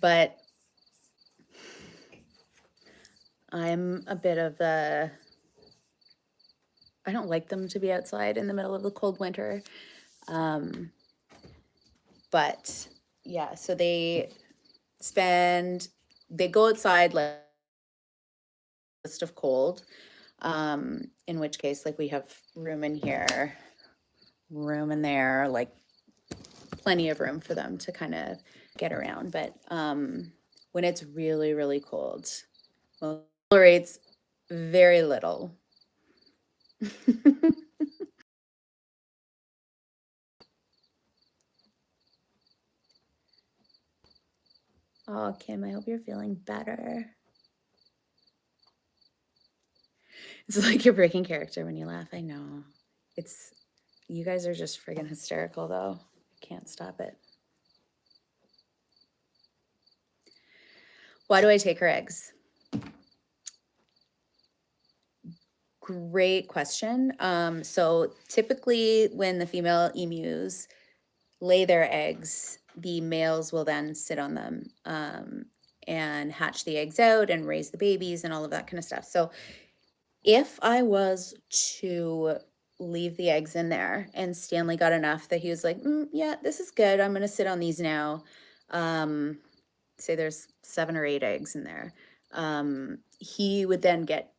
But I'm a bit of I don't like them to be outside in the middle of the cold winter. But yeah, so they go outside like list of cold, in which case like we have room in here, room in there, like plenty of room for them to kind of get around. But when it's really, really cold, well, it tolerates very little. Oh, Kim, I hope you're feeling better. It's like you're breaking character when you laugh. I know. You guys are just friggin' hysterical, though. Can't stop it. Why do I take her eggs? Great question. So typically when the female emus lay their eggs, the males will then sit on them and hatch the eggs out and raise the babies and all of that kind of stuff. So if I was to leave the eggs in there and Stanley got enough that he was like, yeah, this is good. I'm going to sit on these now. Say there's 7 or 8 eggs in there. He would then get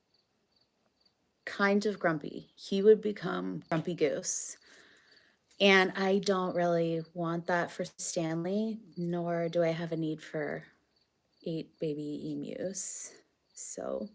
kind of grumpy. He would become grumpy goose. And I don't really want that for Stanley, nor do I have a need for 8 baby emus. So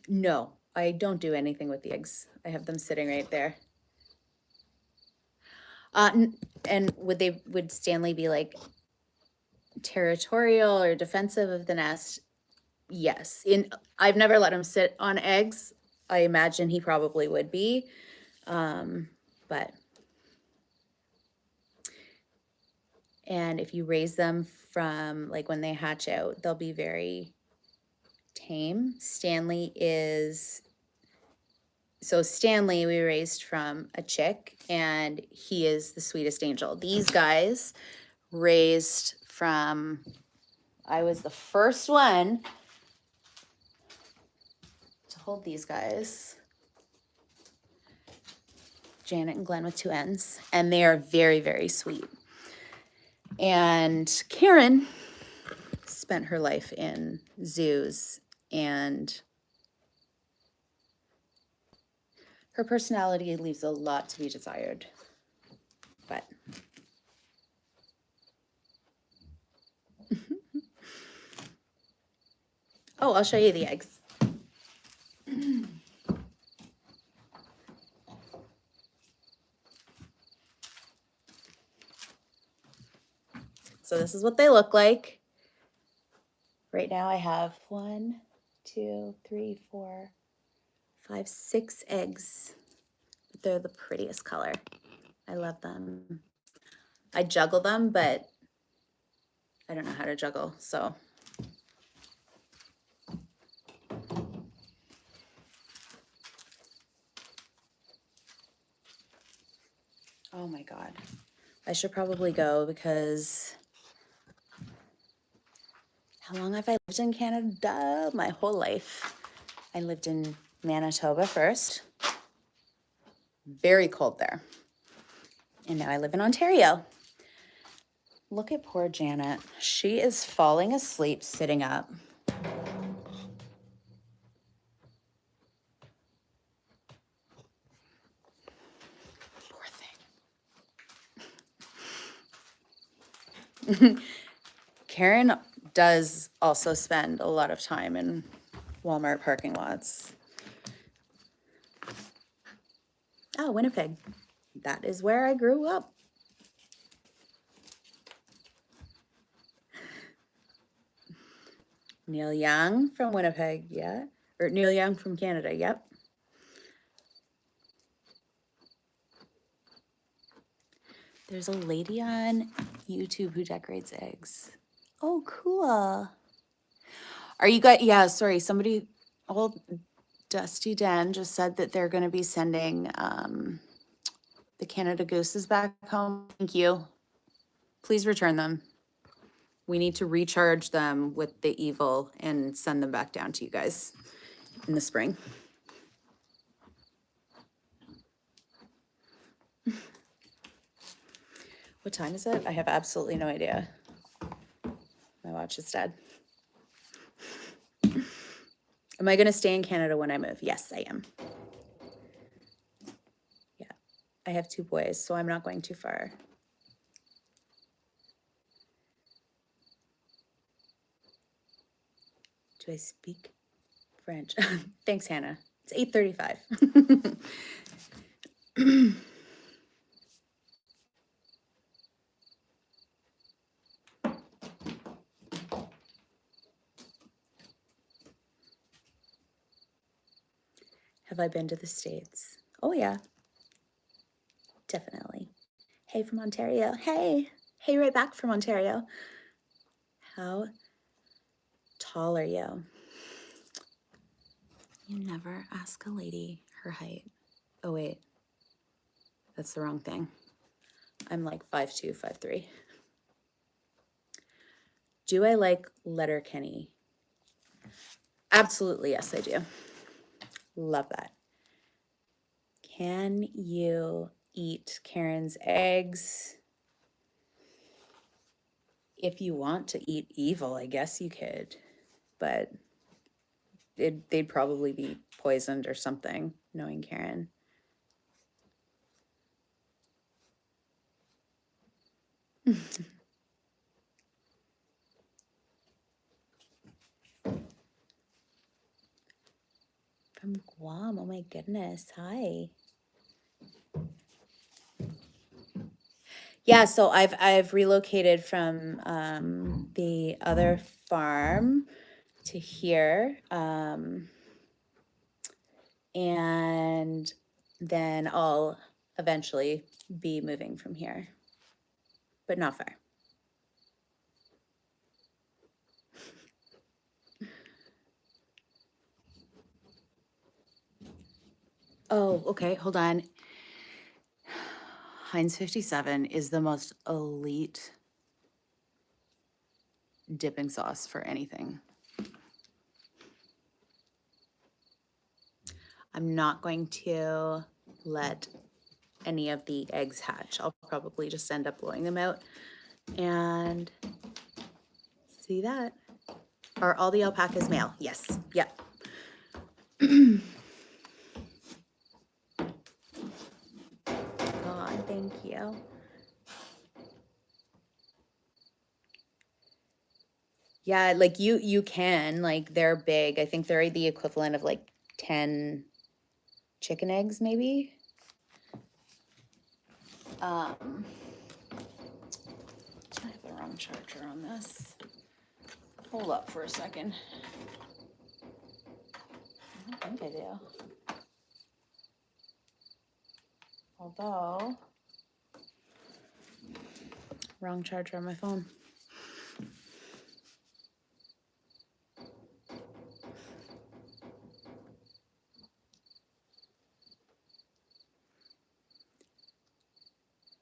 No, I don't do anything with the eggs. I have them sitting right there. And would Stanley be like territorial or defensive of the nest? Yes. I've never let him sit on eggs. I imagine he probably would be. But and if you raise them from like when they hatch out, they'll be very tame. Stanley, we raised from a chick, and he is the sweetest angel. These guys raised from, I was the first one to hold these guys. Janet and Glenn with 2 N's, and they are very, very sweet. And Karen spent her life in zoos, and her personality leaves a lot to be desired. But oh, I'll show you the eggs. So this is what they look like. Right now I have 1, 2, 3, 4, 5, 6 eggs. They're the prettiest color. I love them. I juggle them, but I don't know how to juggle, so. Oh my God. I should probably go because how long have I lived in Canada? My whole life. I lived in Manitoba first. Very cold there. And now I live in Ontario. Look at poor Janet. She is falling asleep sitting up. Poor thing. Karen does also spend a lot of time in Walmart parking lots. Oh, Winnipeg. That is where I grew up. Neil Young from Winnipeg, yeah. Or Neil Young from Canada, yep. There's a lady on YouTube who decorates eggs. Oh, cool. Are you guys, yeah, sorry, somebody, old Dusty Den just said that they're going to be sending the Canada Gooses back home. Thank you. Please return them. We need to recharge them with the evil and send them back down to you guys in the spring. What time is it? I have absolutely no idea. My watch is dead. Am I going to stay in Canada when I move? Yes, I am. Yeah, I have 2 boys, so I'm not going too far. Do I speak French? Thanks, Hannah. It's 8:35. Have I been to the States? Oh, yeah. Definitely. Hey from Ontario. Hey. Hey right back from Ontario. How tall are you? You never ask a lady her height. Oh, wait. That's the wrong thing. I'm like 5'2", 5'3". Do I like Letterkenny? Absolutely, yes, I do. Love that. Can you eat Karen's eggs? If you want to eat evil, I guess you could, but they'd probably be poisoned or something, knowing Karen. from Guam. Oh my goodness. Hi. Yeah, so I've relocated from the other farm to here. And then I'll eventually be moving from here, but not far. Oh, okay, hold on. Heinz 57 is the most elite dipping sauce for anything. I'm not going to let any of the eggs hatch. I'll probably just end up blowing them out. And see that? Are all the alpacas male? Yes. Yep. God, thank you. Yeah, like you can, like they're big. I think they're the equivalent of like 10 chicken eggs, maybe. I have the wrong charger on this. Hold up for a second. I don't think I do. Although, wrong charger on my phone.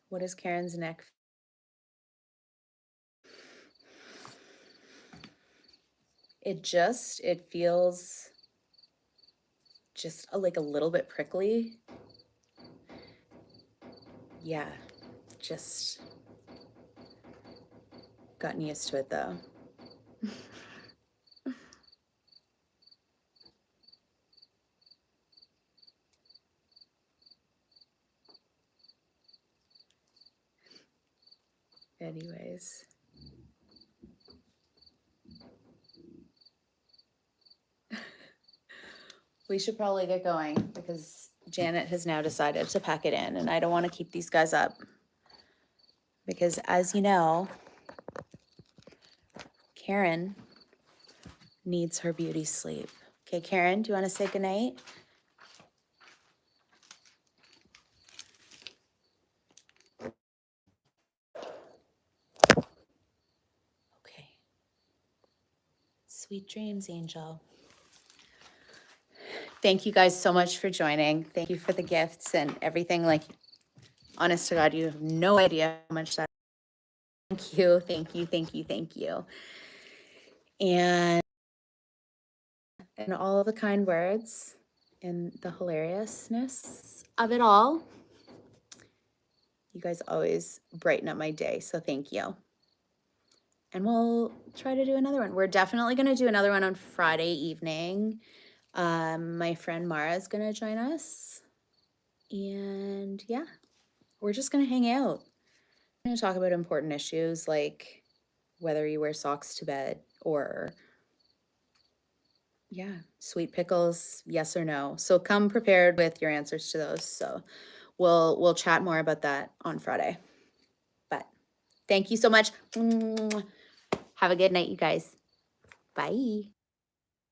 What is Karen's neck? It feels just like a little bit prickly. Yeah, just gotten used to it though. Anyways. We should probably get going because Janet has now decided to pack it in and I don't want to keep these guys up. Because as you know, Karen needs her beauty sleep. Okay, Karen, do you want to say goodnight? Okay. Sweet dreams, Angel. Thank you guys so much for joining. Thank you for the gifts and everything. Like, honest to God, you have no idea how much that. Thank you, thank you, thank you, thank you. And all of the kind words and the hilariousness of it all. You guys always brighten up my day, so thank you. And we'll try to do another one. We're definitely going to do another one on Friday evening. My friend Mara is going to join us. And yeah, we're just going to hang out. We're going to talk about important issues like whether you wear socks to bed or, yeah, sweet pickles, yes or no. So come prepared with your answers to those. So we'll chat more about that on Friday. But thank you so much. Have a good night, you guys. Bye.